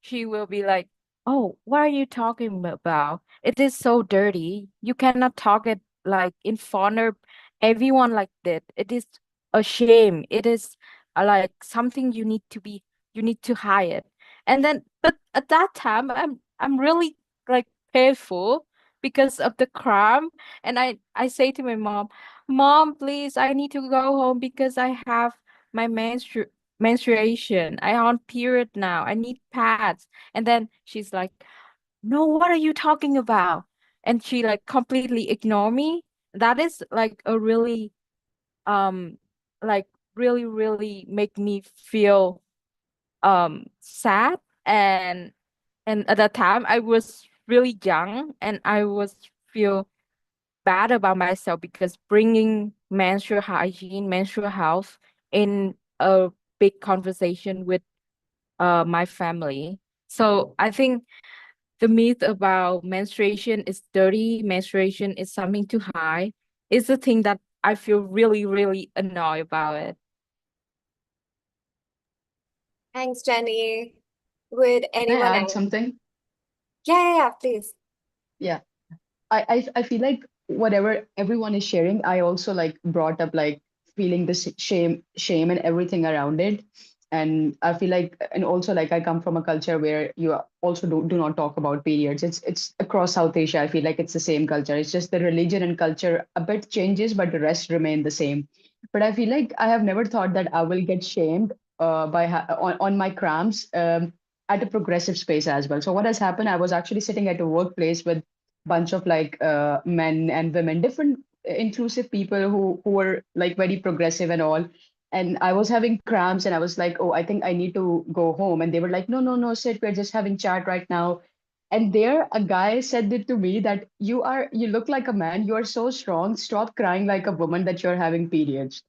she will be like, "Oh, what are you talking about? It is so dirty. You cannot talk it like in front of everyone like that. It is a shame. It is like something you need to hide." And then, but at that time, I'm really like painful because of the crime, and I say to my mom, "Mom, please, I need to go home because I have my menstruation. I on period now. I need pads." And then she's like, "No, what are you talking about?" And she like completely ignore me. That is like a really um like really make me feel sad. And at that time I was really young, and I was feel bad about myself because bringing menstrual hygiene, menstrual health in a big conversation with my family. So I think the myth about menstruation is dirty, menstruation is something to hide, is the thing that I feel really annoyed about it. Thanks, Jenny. Would Can I anyone add else? something? Yeah, please. Yeah. I feel like whatever everyone is sharing, I also like brought up like feeling this shame and everything around it. And I feel like, and also like I come from a culture where you also do not talk about periods. It's across South Asia. I feel like it's the same culture. It's just the religion and culture a bit changes, but the rest remain the same. But I feel like I have never thought that I will get shamed on my cramps at a progressive space as well. So what has happened? I was actually sitting at a workplace with bunch of like men and women, different inclusive people who were like very progressive and all. And I was having cramps and I was like, oh, I think I need to go home. And they were like, no, no, no, sit, we're just having chat right now. And there a guy said it to me that you look like a man, you are so strong, stop crying like a woman that you're having periods.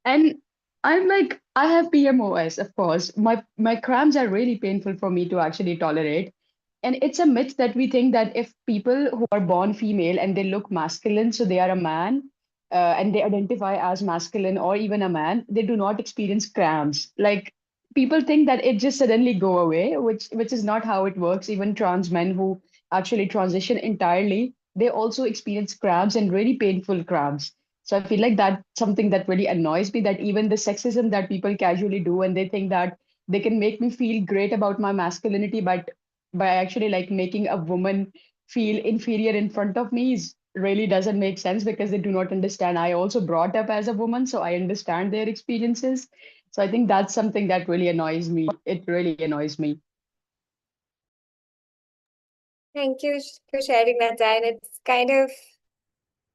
And I'm like, I have PMOS, of course. My cramps are really painful for me to actually tolerate. And it's a myth that we think that if people who are born female and they look masculine, so they are a man, and they identify as masculine or even a man, they do not experience cramps. Like people think that it just suddenly go away, which is not how it works. Even trans men who actually transition entirely, they also experience cramps and really painful cramps. So I feel like that's something that really annoys me, that even the sexism that people casually do, and they think that they can make me feel great about my masculinity, but by actually like making a woman feel inferior in front of me is really doesn't make sense, because they do not understand. I also brought up as a woman, so I understand their experiences. So I think that's something that really annoys me. It really annoys me. Thank you for sharing that, Jan. It's kind of,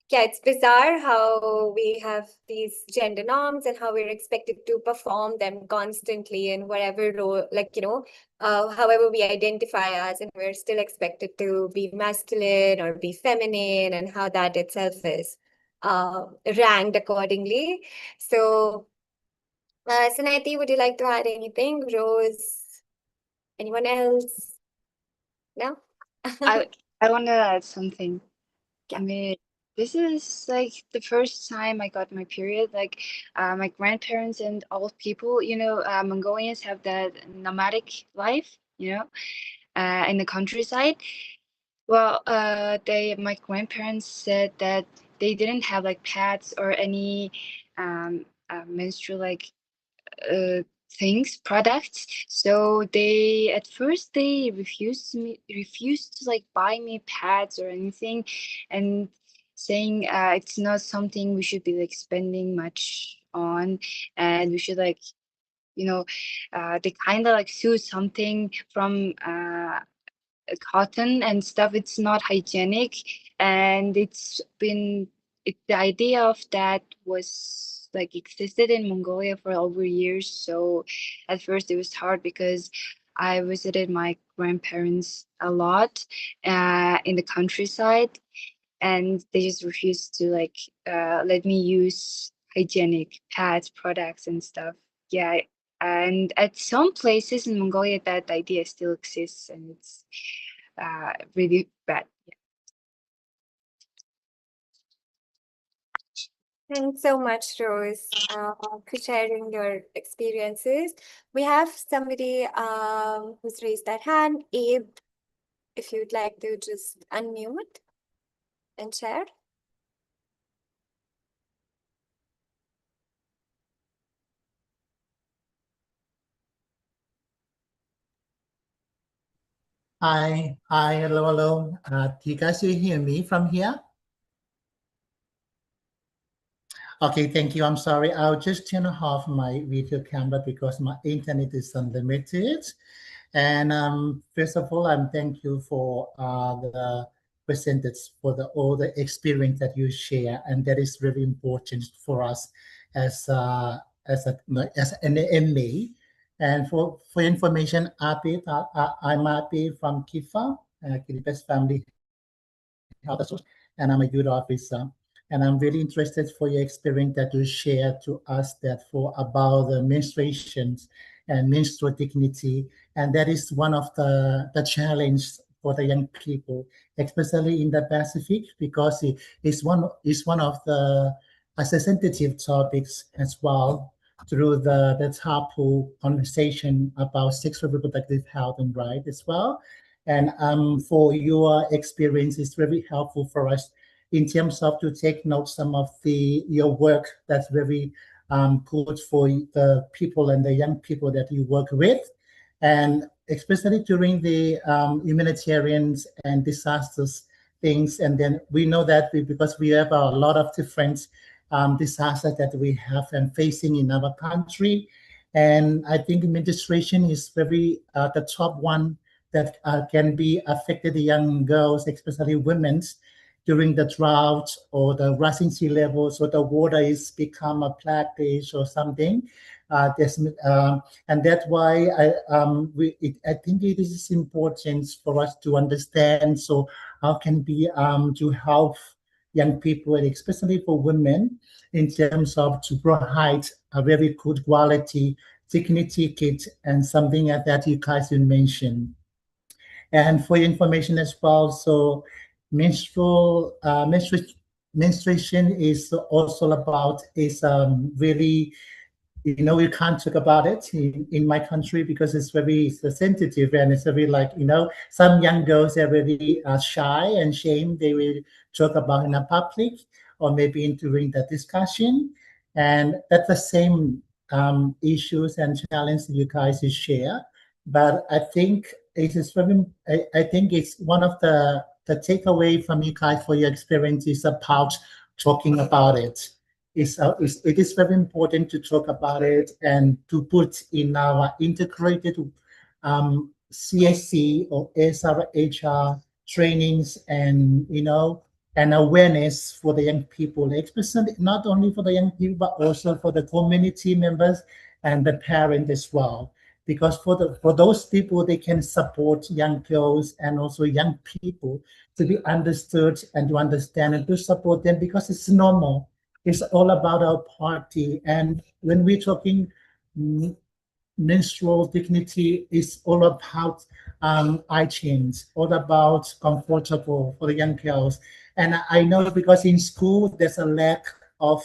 yeah, it's bizarre how we have these gender norms and how we're expected to perform them constantly in whatever role, like, however we identify as, and we're still expected to be masculine or be feminine, and how that itself is ranked accordingly. So, Sanati, would you like to add anything? Rose, anyone else? No? I I want to add something. I Yeah. mean, this is like the first time I got my period. Like, my grandparents and old people, Mongolians have that nomadic life, in the countryside. Well, my grandparents said that they didn't have like pads or any menstrual like uh, things products. So they at first they refused to like buy me pads or anything, and saying it's not something we should be like spending much on, and we should like you know they kind of like sue something from cotton and stuff. It's not hygienic, and the idea of that was like existed in Mongolia for over years. So at first it was hard because I visited my grandparents a lot in the countryside, and they just refused to like let me use hygienic pads products and stuff. Yeah. And at some places in Mongolia that idea still exists, and it's really bad. Thanks so much, Rose, for sharing your experiences. We have somebody who's raised their hand. Abe, if you'd like to just unmute and share. Hi, hello. Do you guys hear me from here? Okay, thank you. I'm sorry. I'll just turn off my video camera because my internet is unlimited. And first of all, I'm thank you for the percentage for all the experience that you share, and that is very important for us as as an MA. And for information, I'm Api from KIFA, Kiribati Family Health Association, and I'm a youth officer. And I'm really interested for your experience that you share to us that for about the menstruations and menstrual dignity. And that is one of the challenge for the young people, especially in the Pacific, because it's one of the as a sensitive topics as well through the taboo conversation about sexual reproductive health and right as well. And for your experience, it's very helpful for us in terms of to take note some of your work that's very good for the people and the young people that you work with, and especially during the humanitarians and disasters things. And then we know that because we have a lot of different disasters that we have and facing in our country, and I think administration is very the top one that can be affected the young girls, especially women, during the drought or the rising sea levels or the water is become a blackish or something. There's, and that's why I think it is important for us to understand. So how can be to help young people, and especially for women, in terms of to provide a very good quality dignity kit and something like that you guys mentioned. And for your information as well, so menstrual menstruation is also about is really, you can't talk about it in my country because it's very sensitive, and it's very like, some young girls are really shy and shame. They will talk about in a public or maybe during the discussion. And that's the same issues and challenges you guys share. But I think it is very, I think it's one of the takeaway from you guys for your experience is about talking about it. It is very important to talk about it and to put in our integrated CSC or SRHR trainings, and and awareness for the young people, especially not only for the young people but also for the community members and the parent as well. Because for those people, they can support young girls and also young people to be understood and to understand and to support them because it's normal. It's all about our party. And when we're talking menstrual dignity is all about hygiene, all about comfortable for the young girls. And I know because in school there's a lack of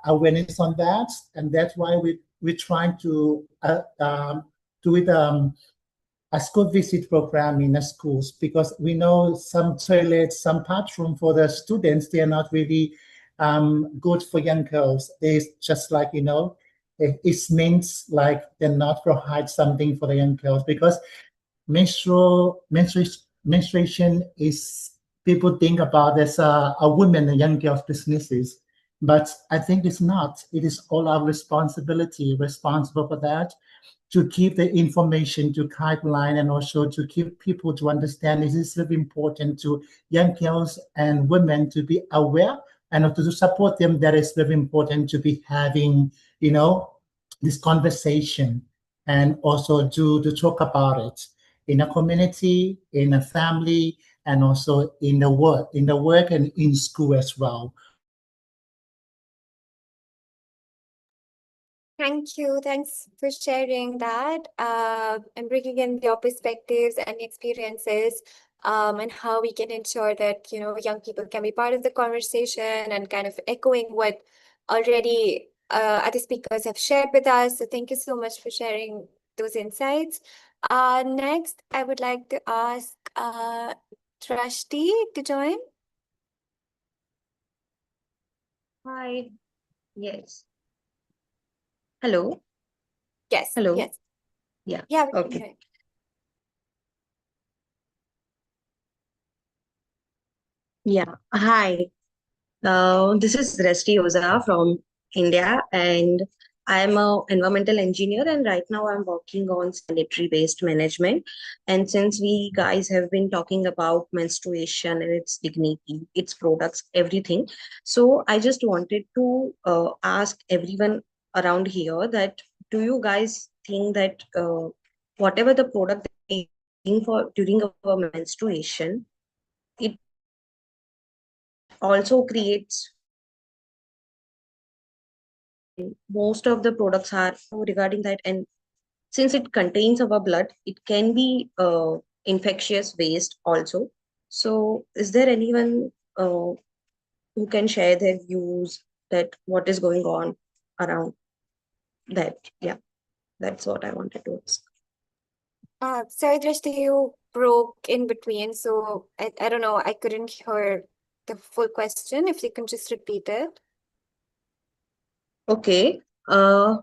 awareness on that, and that's why we're trying to do it a school visit program in the schools, because we know some toilets, some bathroom for the students, they are not really good for young girls. They just like, it means like they're not provide something for the young girls, because menstruation is, people think about as a woman and young girls businesses, but I think it's not. It is all our responsibility, responsible for that, to keep the information to guideline, and also to keep people to understand it is very important to young girls and women to be aware, and to support them. That is very important to be having, this conversation, and also to talk about it in a community, in a family, and also in the work and in school as well. Thank you. Thanks for sharing that and bringing in your perspectives and experiences, and how we can ensure that, young people can be part of the conversation, and kind of echoing what already other speakers have shared with us. So thank you so much for sharing those insights. Next, I would like to ask Trashti to join. Hi. Yes. Hello. Yes, Hello. yes. Yeah. Yeah, we can Okay. hear you. Yeah. Hi. This is Drashti Oza from India, and I'm a environmental engineer, and right now I'm working on sanitary waste management. And since we guys have been talking about menstruation and its dignity, its products, everything, so I just wanted to ask everyone around here that do you guys think that whatever the product that we're using for during our menstruation, it also creates most of the products are regarding that, and since it contains our blood it can be infectious waste also. So is there anyone who can share their views that what is going on around that? Yeah, that's what I wanted to ask. Sorry, Drishti, you broke in between, so I don't know, I couldn't hear the full question. If you can just repeat it. Okay. I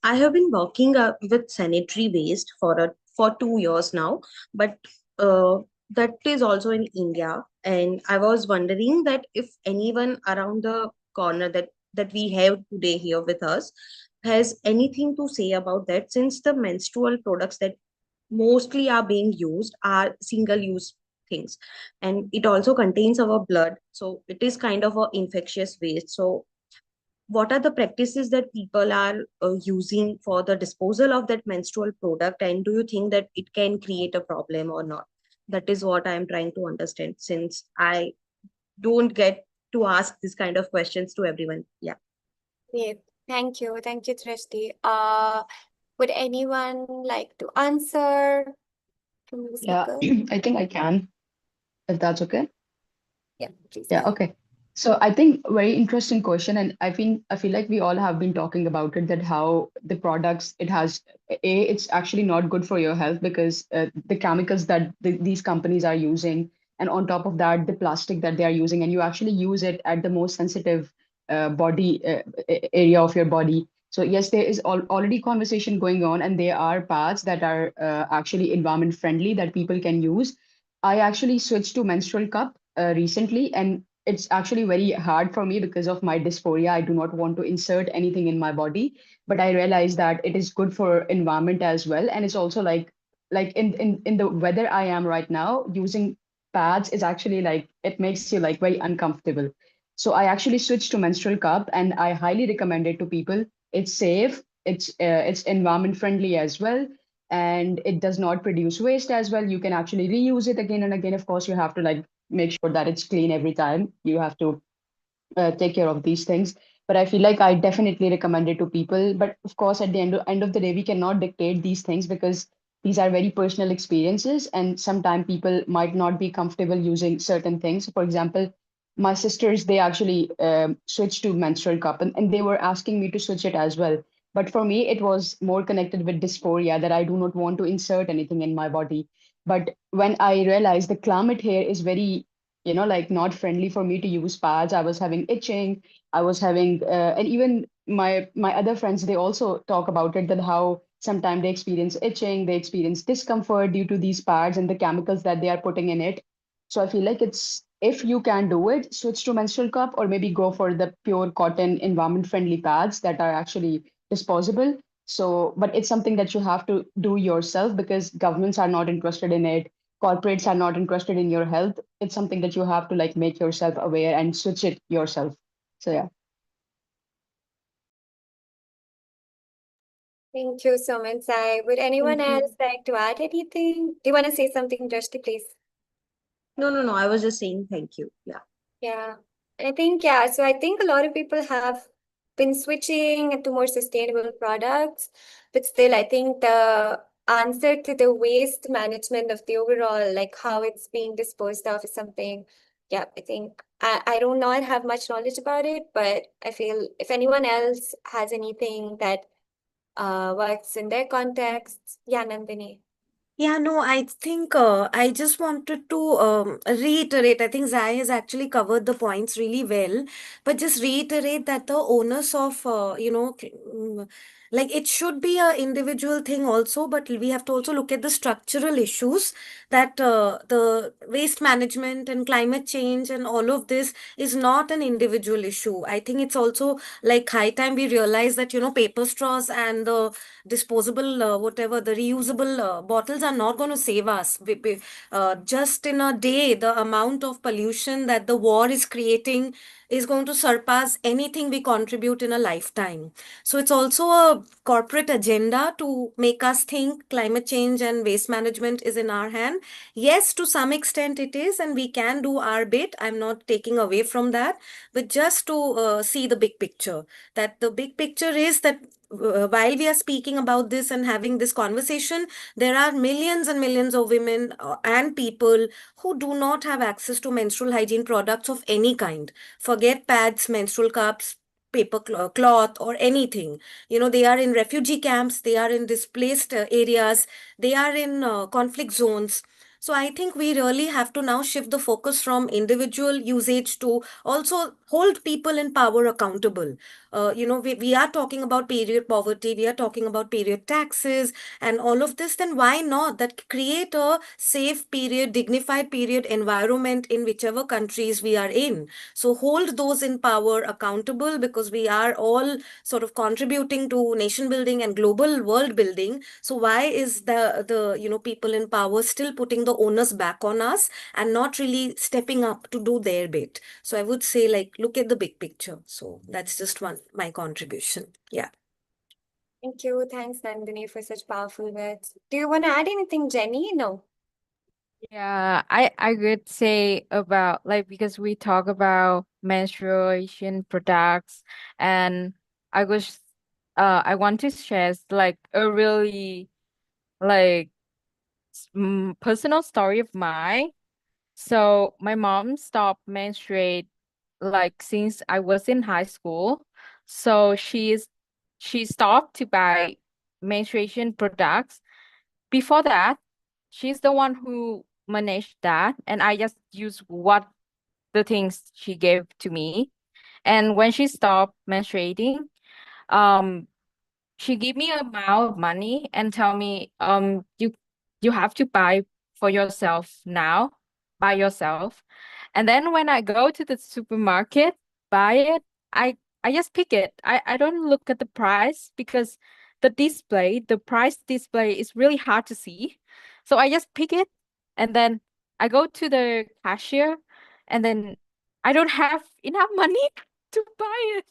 have been working with sanitary waste for 2 years now, but uh, that is also in India. And I was wondering that if anyone around the corner that we have today here with us has anything to say about that, since the menstrual products that mostly are being used are single-use things, and it also contains our blood, so it is kind of a infectious waste. So what are the practices that people are using for the disposal of that menstrual product, and do you think that it can create a problem or not? That is what I am trying to understand, since I don't get to ask this kind of questions to everyone. Yeah. Yeah, thank you. Thank you, Drishti. Would anyone like to answer from the Yeah, speaker? I think I can, if that's okay. Yeah, please go Yeah, ahead. okay. So I think very interesting question, and I feel like we all have been talking about it, that how the products it has, it's actually not good for your health, because the chemicals that these companies are using, and on top of that the plastic that they are using, and you actually use it at the most sensitive body area of your body. So yes, there is already conversation going on, and there are paths that are actually environment friendly that people can use. I actually switched to menstrual cup recently, and it's actually very hard for me because of my dysphoria. I do not want to insert anything in my body, but I realize that it is good for environment as well, and it's also like in the weather I am right now, using pads is actually like it makes you like very uncomfortable. So I actually switched to menstrual cup, and I highly recommend it to people. It's safe. It's environment friendly as well, and it does not produce waste as well. You can actually reuse it again and again. Of course, you have to like make sure that it's clean every time. You have to take care of these things. but I feel like I definitely recommend it to people. But of course, at the end of the day, we cannot dictate these things because these are very personal experiences, and sometimes people might not be comfortable using certain things. For example, my sisters, they actually switched to menstrual cup, and they were asking me to switch it as well. But for me, it was more connected with dysphoria, that I do not want to insert anything in my body. But when I realized the climate here is very, like not friendly for me to use pads, I was having itching. I was having, and even my other friends, they also talk about it, that how sometimes they experience itching, they experience discomfort due to these pads and the chemicals that they are putting in it. So I feel like it's, if you can do it, switch to menstrual cup, or maybe go for the pure cotton environment friendly pads that are actually disposable. So, but it's something that you have to do yourself because governments are not interested in it. Corporates are not interested in your health. It's something that you have to like make yourself aware and switch it yourself. So yeah. Thank you so much, Sai. Would anyone Thank you. else like to add anything? Do you want to say something, Drishti, please? No, no, no. I was just saying thank you. Yeah. Yeah. I think, yeah, so I think a lot of people have been switching to more sustainable products, but still, I think the answer to the waste management of the overall, like how it's being disposed of, is something, yeah, I think I do not have much knowledge about it, but I feel if anyone else has anything that works in their context, yeah, Nandini. Yeah, no, I think I just wanted to reiterate. I think Zai has actually covered the points really well, but just reiterate that the onus of, like it should be a individual thing also, but we have to also look at the structural issues that the waste management and climate change and all of this is not an individual issue. I think it's also like high time we realize that, paper straws and the disposable whatever the reusable bottles are not going to save us. Just in a day, the amount of pollution that the war is creating is going to surpass anything we contribute in a lifetime. So it's also a corporate agenda to make us think climate change and waste management is in our hand. Yes, to some extent it is, and we can do our bit. I'm not taking away from that, but just to see the big picture, that the big picture is that while we are speaking about this and having this conversation, there are millions and millions of women and people who do not have access to menstrual hygiene products of any kind. Forget pads, menstrual cups, paper cloth, or anything. They are in refugee camps, they are in displaced areas, they are in conflict zones. So I think we really have to now shift the focus from individual usage to also hold people in power accountable. We are talking about period poverty, we are talking about period taxes and all of this. Then why not that create a safe period, dignified period environment in whichever countries we are in? So hold those in power accountable, because we are all sort of contributing to nation building and global world building. So why is the people in power still putting the onus back on us and not really stepping up to do their bit? So I would say, like, look at the big picture. So that's just one my contribution. Yeah. Thank you. Thanks, Nandini, for such powerful words. Do you want to add anything, Jenny? No. Yeah, I would say about like because we talk about menstruation products, and I want to share like a really like personal story of mine. So my mom stopped menstruate like since I was in high school. So she stopped to buy menstruation products. Before that, she's the one who managed that, and I just use what the things she gave to me. And when she stopped menstruating, um, she gave me a amount of money and tell me, you have to buy for yourself now, by yourself. And then when I go to the supermarket, buy it, I just pick it. I don't look at the price because the price display is really hard to see. So I just pick it, and then I go to the cashier, and then I don't have enough money to buy it.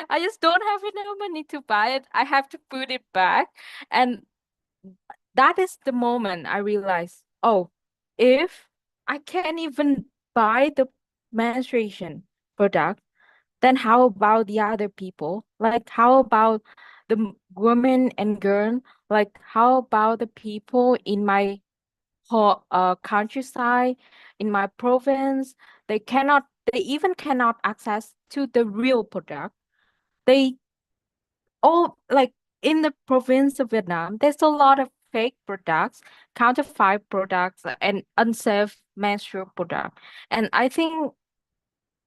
I just don't have enough money to buy it. I have to put it back. And that is the moment I realized, oh, if I can't even buy the menstruation product, then how about the other people? Like, how about the women and girl? Like, how about the people in my countryside, in my province? They even cannot access to the real product. They all like in the province of Vietnam, there's a lot of fake products, counterfeit products, and unsafe menstrual product. And I think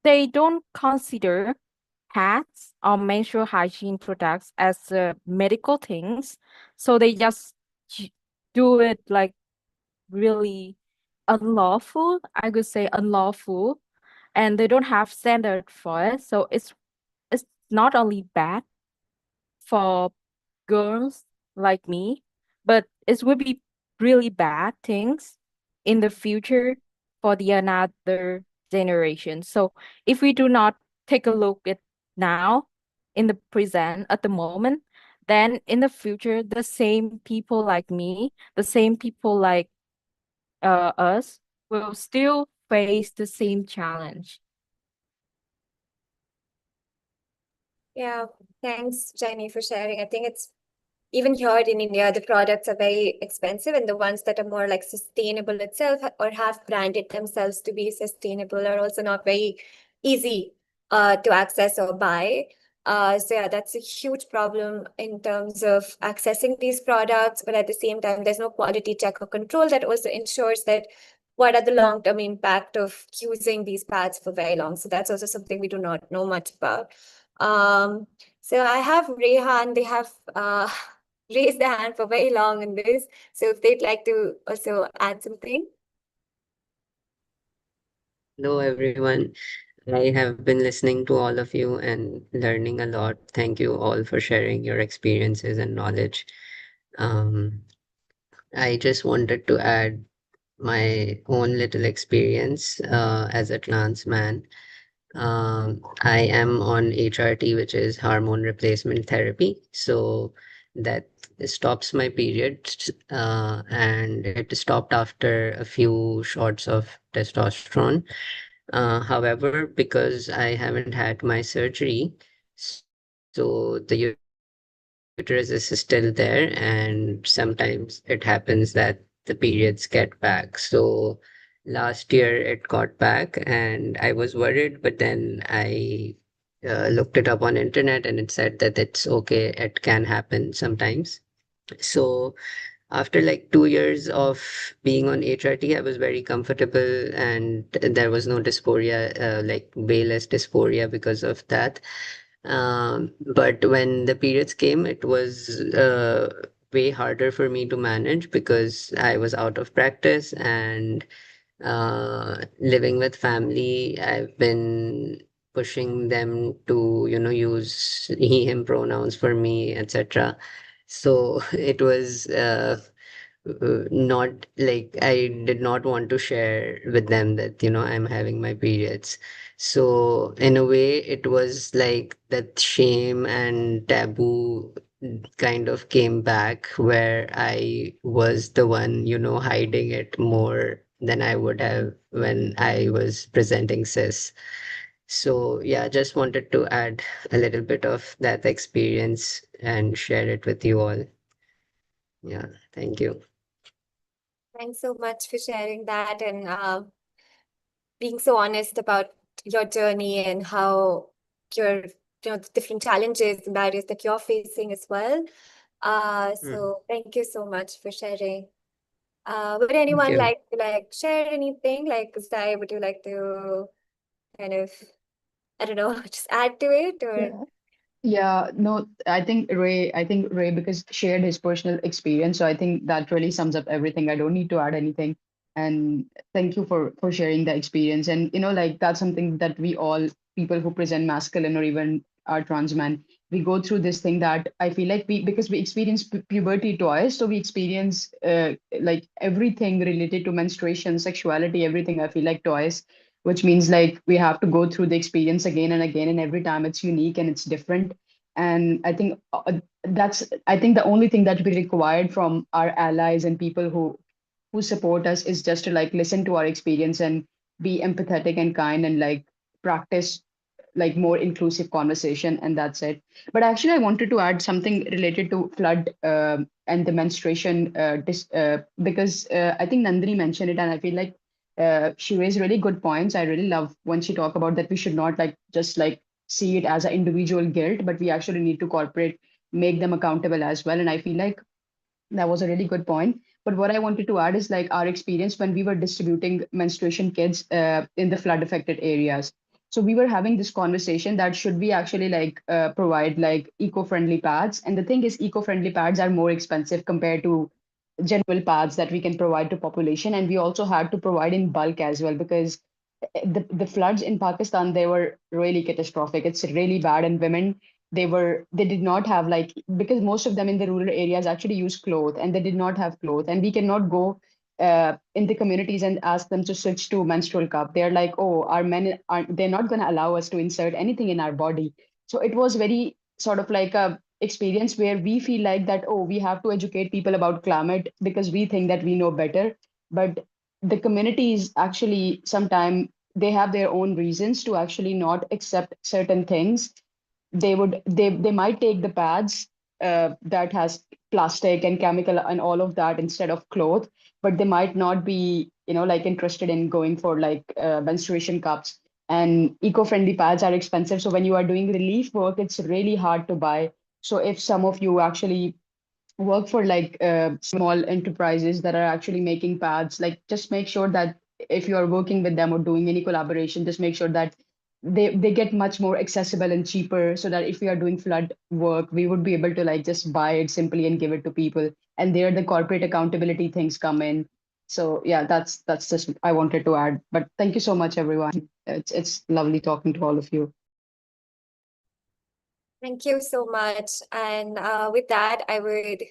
they don't consider pads or menstrual hygiene products as medical things. So they just j- do it like really unlawful. I could say unlawful, and they don't have standard for it. So it's not only bad for girls like me, but it would be really bad things in the future for the another generation. So if we do not take a look at now, in the present, at the moment, then in the future, the same people like me, the same people like us, will still face the same challenge. Yeah, thanks, Jenny, for sharing. I think it's even here in India, the products are very expensive, and the ones that are more like sustainable itself or have branded themselves to be sustainable are also not very easy to access or buy. So yeah, that's a huge problem in terms of accessing these products, but at the same time, there's no quality check or control that also ensures that what are the long-term impact of using these pads for very long. So that's also something we do not know much about. So I have Rehan, they have raised their hand for very long in this. So if they'd like to also add something. Hello, everyone. I have been listening to all of you and learning a lot. Thank you all for sharing your experiences and knowledge. Um, I just wanted to add my own little experience as a trans man. I am on HRT, which is hormone replacement therapy. So that stops my period, and it stopped after a few shots of testosterone. However, because I haven't had my surgery, so the uterus is still there, and sometimes it happens that the periods get back. So last year it got back, and I was worried, but then I looked it up on internet, and it said that it's okay, it can happen sometimes. So after like 2 years of being on HRT, I was very comfortable and there was no dysphoria, like way less dysphoria because of that. But when the periods came, it was way harder for me to manage because I was out of practice and living with family. I've been pushing them to, use he, him pronouns for me, etc. So it was not like I did not want to share with them that, I'm having my periods. So in a way, it was like that shame and taboo kind of came back where I was the one, hiding it more than I would have when I was presenting cis. So yeah, just wanted to add a little bit of that experience and share it with you all. Yeah, thank you. Thanks so much for sharing that and being so honest about your journey and how your, the different challenges and barriers that you're facing as well. So thank you so much for sharing. Would Thank anyone you. like to share anything? Like, Zai, would you like to kind of, I don't know, just add to it or? Yeah. Yeah, no, I think Ray, because shared his personal experience. So I think that really sums up everything. I don't need to add anything. And thank you for sharing the experience. And like that's something that we all, people who present masculine or even are trans men, we go through this thing that I feel like because we experience puberty twice, so we experience like everything related to menstruation, sexuality, everything. I feel like twice, which means like we have to go through the experience again and again, and every time it's unique and it's different. And I think the only thing that we required from our allies and people who support us is just to like listen to our experience and be empathetic and kind and like practice like more inclusive conversation, and that's it. But actually, I wanted to add something related to flood and the menstruation, because I think Nandini mentioned it, and I feel like she raised really good points. I really love when she talked about that we should not like just like see it as an individual guilt, but we actually need to corporate make them accountable as well. And I feel like that was a really good point. But what I wanted to add is like our experience when we were distributing menstruation kits in the flood affected areas. So we were having this conversation that should we actually like provide like eco-friendly pads? And the thing is, eco-friendly pads are more expensive compared to general pads that we can provide to population. And we also had to provide in bulk as well, because the floods in Pakistan, they were really catastrophic. It's really bad. And women, they did not have like, because most of them in the rural areas actually use cloth, and they did not have cloth. And we cannot go in the communities and ask them to switch to menstrual cup. They're like, oh, our men aren't, they're not going to allow us to insert anything in our body. So it was very sort of like a experience where we feel like that, oh, we have to educate people about climate because we think that we know better. But the communities actually sometimes they have their own reasons to actually not accept certain things. They might take the pads that has plastic and chemical and all of that instead of cloth, but they might not be, you know, like interested in going for like menstruation cups. And eco-friendly pads are expensive, so when you are doing relief work, it's really hard to buy. So if some of you actually work for like small enterprises that are actually making pads, like just make sure that if you are working with them or doing any collaboration, just make sure that they get much more accessible and cheaper, so that if we are doing flood work, we would be able to like just buy it simply and give it to people. And there the corporate accountability things come in. So yeah, that's just I wanted to add. But thank you so much, everyone. It's lovely talking to all of you. Thank you so much. And with that, I would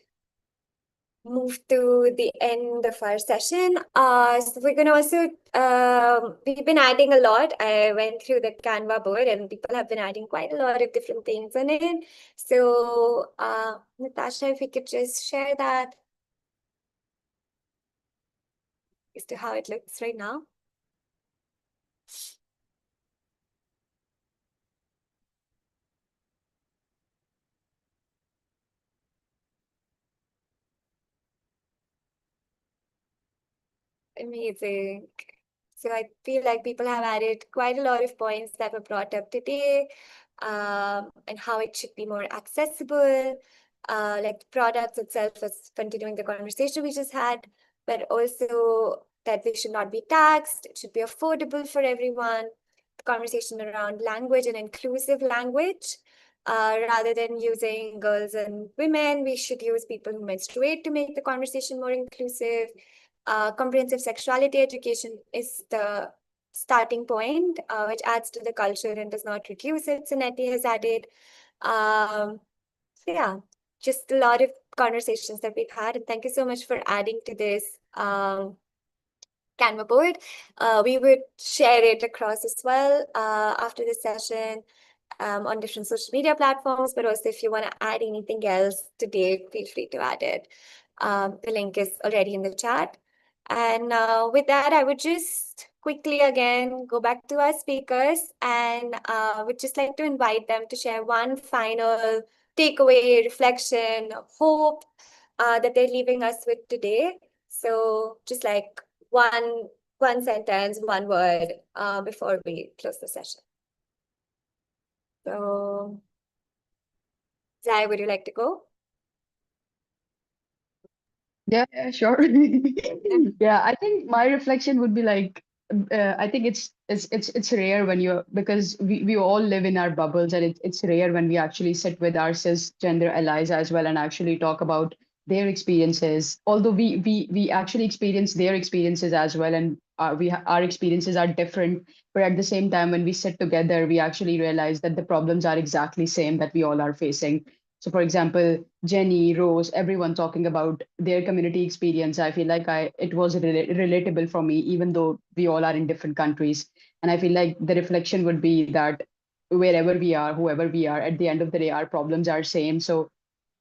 move to the end of our session. So we're going to also, we've been adding a lot. I went through the Canva board and people have been adding quite a lot of different things in it. So Natasha, if we could just share that as to how it looks right now. Amazing. So I feel like people have added quite a lot of points that were brought up today, and how it should be more accessible, like the products itself is continuing the conversation we just had, but also that they should not be taxed, it should be affordable for everyone. The conversation around language and inclusive language. Rather than using girls and women, we should use people who menstruate to make the conversation more inclusive. Comprehensive sexuality education is the starting point, which adds to the culture and does not reduce it. Suneti has added. So yeah, just a lot of conversations that we've had. And thank you so much for adding to this Canva board. We would share it across as well after the session on different social media platforms. But also, if you want to add anything else today, feel free to add it. The link is already in the chat. And with that, I would just quickly again go back to our speakers and would just like to invite them to share one final takeaway, reflection, hope that they're leaving us with today. So just like one sentence, one word before we close the session. So, Zai, would you like to go? Yeah, sure. Yeah, I think my reflection would be like, I think it's rare when you because we all live in our bubbles, and it's rare when we actually sit with our cisgender allies as well and actually talk about their experiences. Although we actually experience their experiences as well, and our experiences are different, but at the same time, when we sit together, we actually realize that the problems are exactly same that we all are facing. So, for example, Jenny, Rose, everyone talking about their community experience. I feel like it was relatable for me, even though we all are in different countries. And I feel like the reflection would be that wherever we are, whoever we are, at the end of the day, our problems are same. So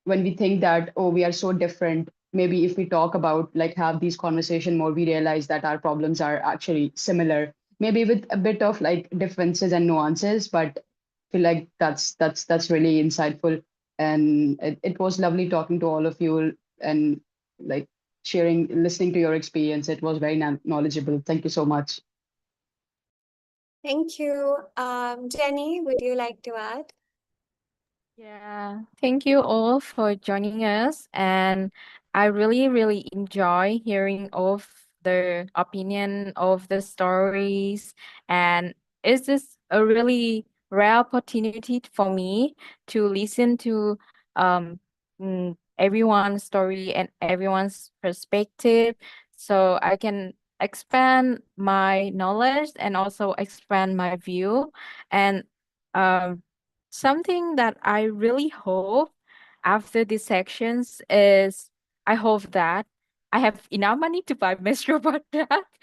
when we think that, oh, we are so different, maybe if we talk about like have these conversation more, we realize that our problems are actually similar, maybe with a bit of like differences and nuances, but feel like that's really insightful, and it was lovely talking to all of you and like sharing, listening to your experience. It was very knowledgeable. Thank you so much. Thank you. Jenny, would you like to add? Yeah, thank you all for joining us. And I really, really enjoy hearing of the opinion of the stories. And it's just a really rare opportunity for me to listen to everyone's story and everyone's perspective. So I can expand my knowledge and also expand my view. And um something that I really hope after these sections is I hope that I have enough money to buy menstrual product.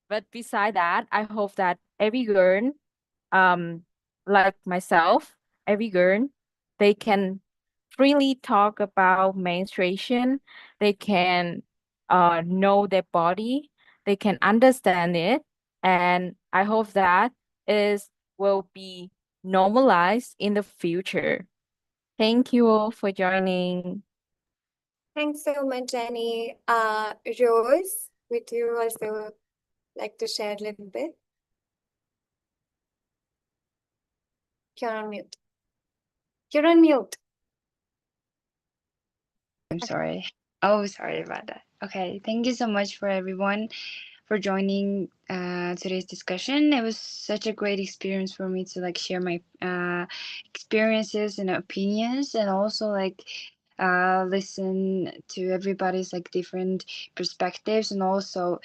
But beside that, I hope that every girl, um, like myself, every girl, they can freely talk about menstruation. They can know their body. They can understand it, and I hope that is will be normalized in the future. Thank you all for joining. Thanks so much, Jenny. Rose, would you also like to share a little bit? You're on mute. You're on mute. I'm sorry. Oh, sorry about that. Okay, thank you so much for everyone for joining today's discussion. It was such a great experience for me to like share my experiences and opinions, and also like listen to everybody's like different perspectives, and also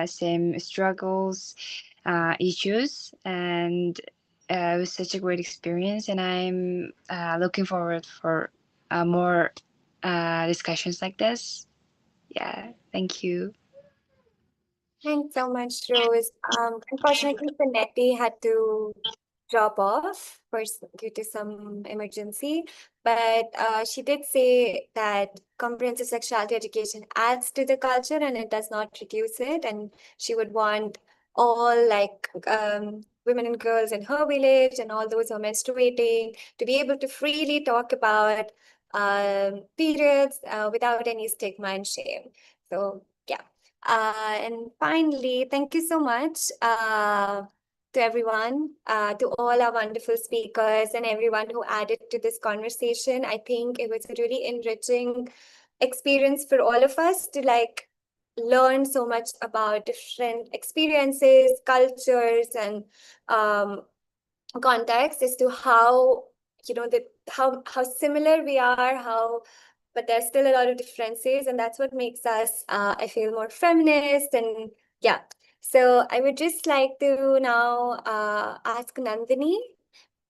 same struggles, issues, and it was such a great experience, and I'm looking forward for more discussions like this. Yeah, thank you. Thanks so much, Rose. Unfortunately, Panetti had to drop off due to some emergency, but she did say that comprehensive sexuality education adds to the culture and it does not reduce it. And she would want all like women and girls in her village and all those who are menstruating to be able to freely talk about periods without any stigma and shame. So yeah. And finally, thank you so much to everyone, to all our wonderful speakers and everyone who added to this conversation. I think it was a really enriching experience for all of us to like learn so much about different experiences, cultures, and um, context as to how how similar we are, how but there's still a lot of differences, and that's what makes us I feel more feminist. And yeah, so I would just like to now ask Nandini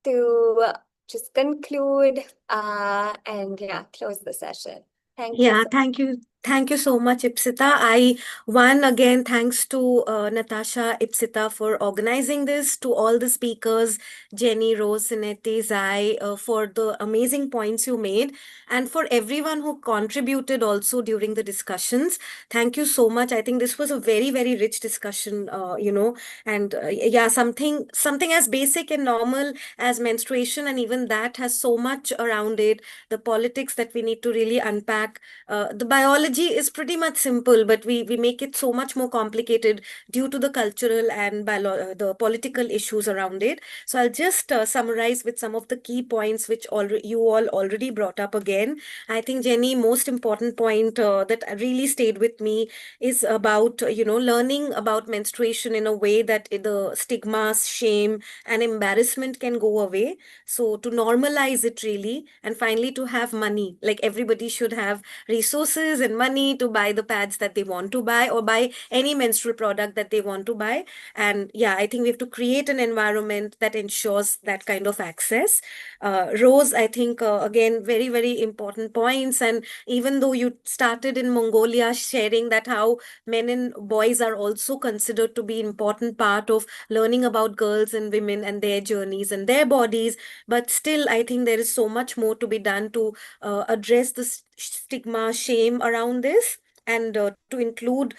to just conclude and yeah, close the session. Thank you Yeah, so thank you. Thank you so much, Ipsita. One again, thanks to Natasha, Ipsita for organizing this, to all the speakers, Jenny, Rose, Sinetti, Zai, for the amazing points you made, and for everyone who contributed also during the discussions. Thank you so much. I think this was a very, very rich discussion, and yeah, something as basic and normal as menstruation, and even that has so much around it, the politics that we need to really unpack. The biology is pretty much simple, but we make it so much more complicated due to the cultural and the political issues around it. So I'll just summarize with some of the key points which you all already brought up again. I think, Jenny, most important point that really stayed with me is about learning about menstruation in a way that the stigma, shame, and embarrassment can go away. So to normalize it really, and finally to have money, like everybody should have resources and money to buy the pads that they want to buy, or buy any menstrual product that they want to buy. And yeah, I think we have to create an environment that ensures that kind of access. Rose, I think, again, very, very important points. And even though you started in Mongolia sharing that how men and boys are also considered to be important part of learning about girls and women and their journeys and their bodies, but still I think there is so much more to be done to address the stigma, shame around this. and to include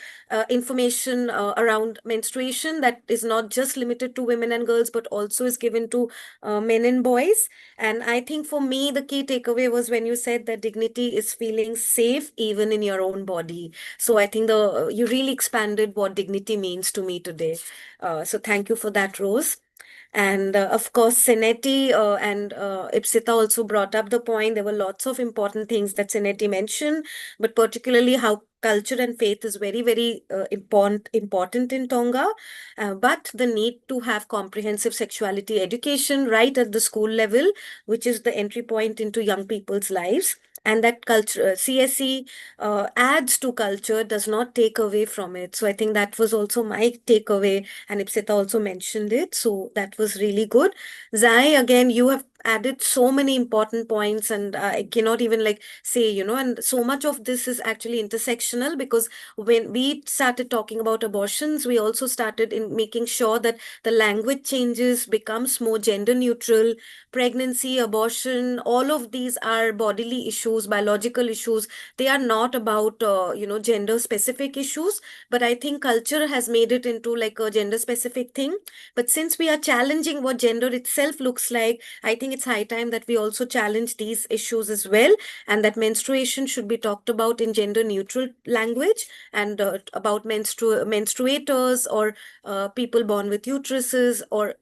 information around menstruation that is not just limited to women and girls, but also is given to men and boys. And I think for me, the key takeaway was when you said that dignity is feeling safe even in your own body. So I think you really expanded what dignity means to me today. So thank you for that, Rose. And of course, Seneti and Ipsita also brought up the point. There were lots of important things that Seneti mentioned, but particularly how culture and faith is very, very important in Tonga. But the need to have comprehensive sexuality education right at the school level, which is the entry point into young people's lives. And that culture, CSE adds to culture, does not take away from it. So I think that was also my takeaway, and Ipsita also mentioned it. So that was really good. Zai, again, you have added so many important points, and I cannot even like say, and so much of this is actually intersectional, because when we started talking about abortions, we also started in making sure that the language changes, becomes more gender neutral. Pregnancy, abortion, all of these are bodily issues, biological issues. They are not about, gender specific issues, but I think culture has made it into like a gender specific thing. But since we are challenging what gender itself looks like, I think it's high time that we also challenge these issues as well, and that menstruation should be talked about in gender neutral language, and about menstruators, or people born with uteruses, or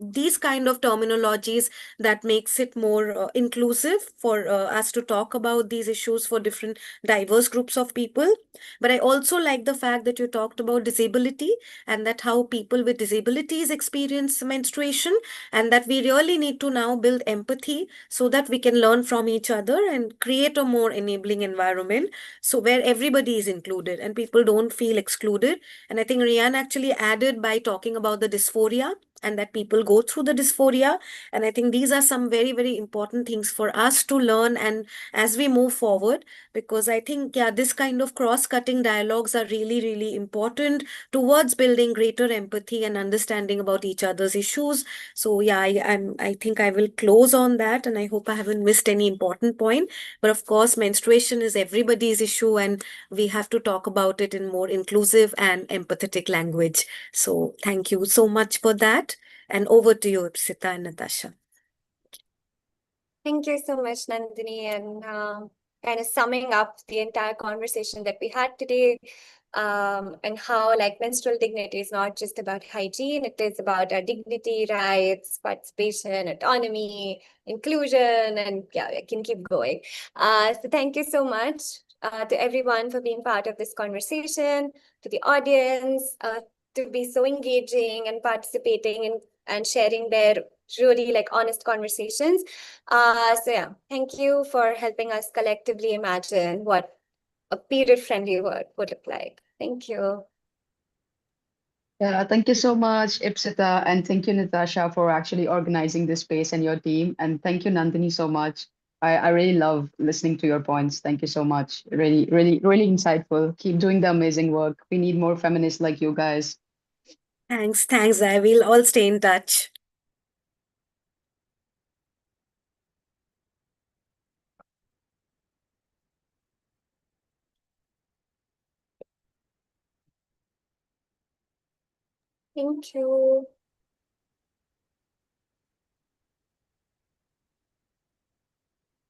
these kind of terminologies that makes it more inclusive for us to talk about these issues for different diverse groups of people. But I also like the fact that you talked about disability, and that how people with disabilities experience menstruation, and that we really need to now build empathy so that we can learn from each other and create a more enabling environment, so where everybody is included and people don't feel excluded. And I think Rian actually added by talking about the dysphoria, and that people go through the dysphoria. And I think these are some very, very important things for us to learn, and as we move forward, because I think, yeah, this kind of cross-cutting dialogues are really, really important towards building greater empathy and understanding about each other's issues. So yeah, I think I will close on that, and I hope I haven't missed any important point. But of course, menstruation is everybody's issue, and we have to talk about it in more inclusive and empathetic language. So thank you so much for that. And over to you, Ipsita and Natasha. Thank you so much, Nandini, and kind of summing up the entire conversation that we had today, and how like menstrual dignity is not just about hygiene, it is about our dignity, rights, participation, autonomy, inclusion, and yeah, I can keep going. So thank you so much to everyone for being part of this conversation, to the audience, to be so engaging and participating and sharing their really like honest conversations. So yeah, thank you for helping us collectively imagine what a period-friendly world would look like. Thank you. Yeah, thank you so much, Ipsita, and thank you, Natasha, for actually organizing this space and your team. And thank you, Nandini, so much. I really love listening to your points. Thank you so much. Really, really, really insightful. Keep doing the amazing work. We need more feminists like you guys. Thanks, I will all stay in touch. Thank you.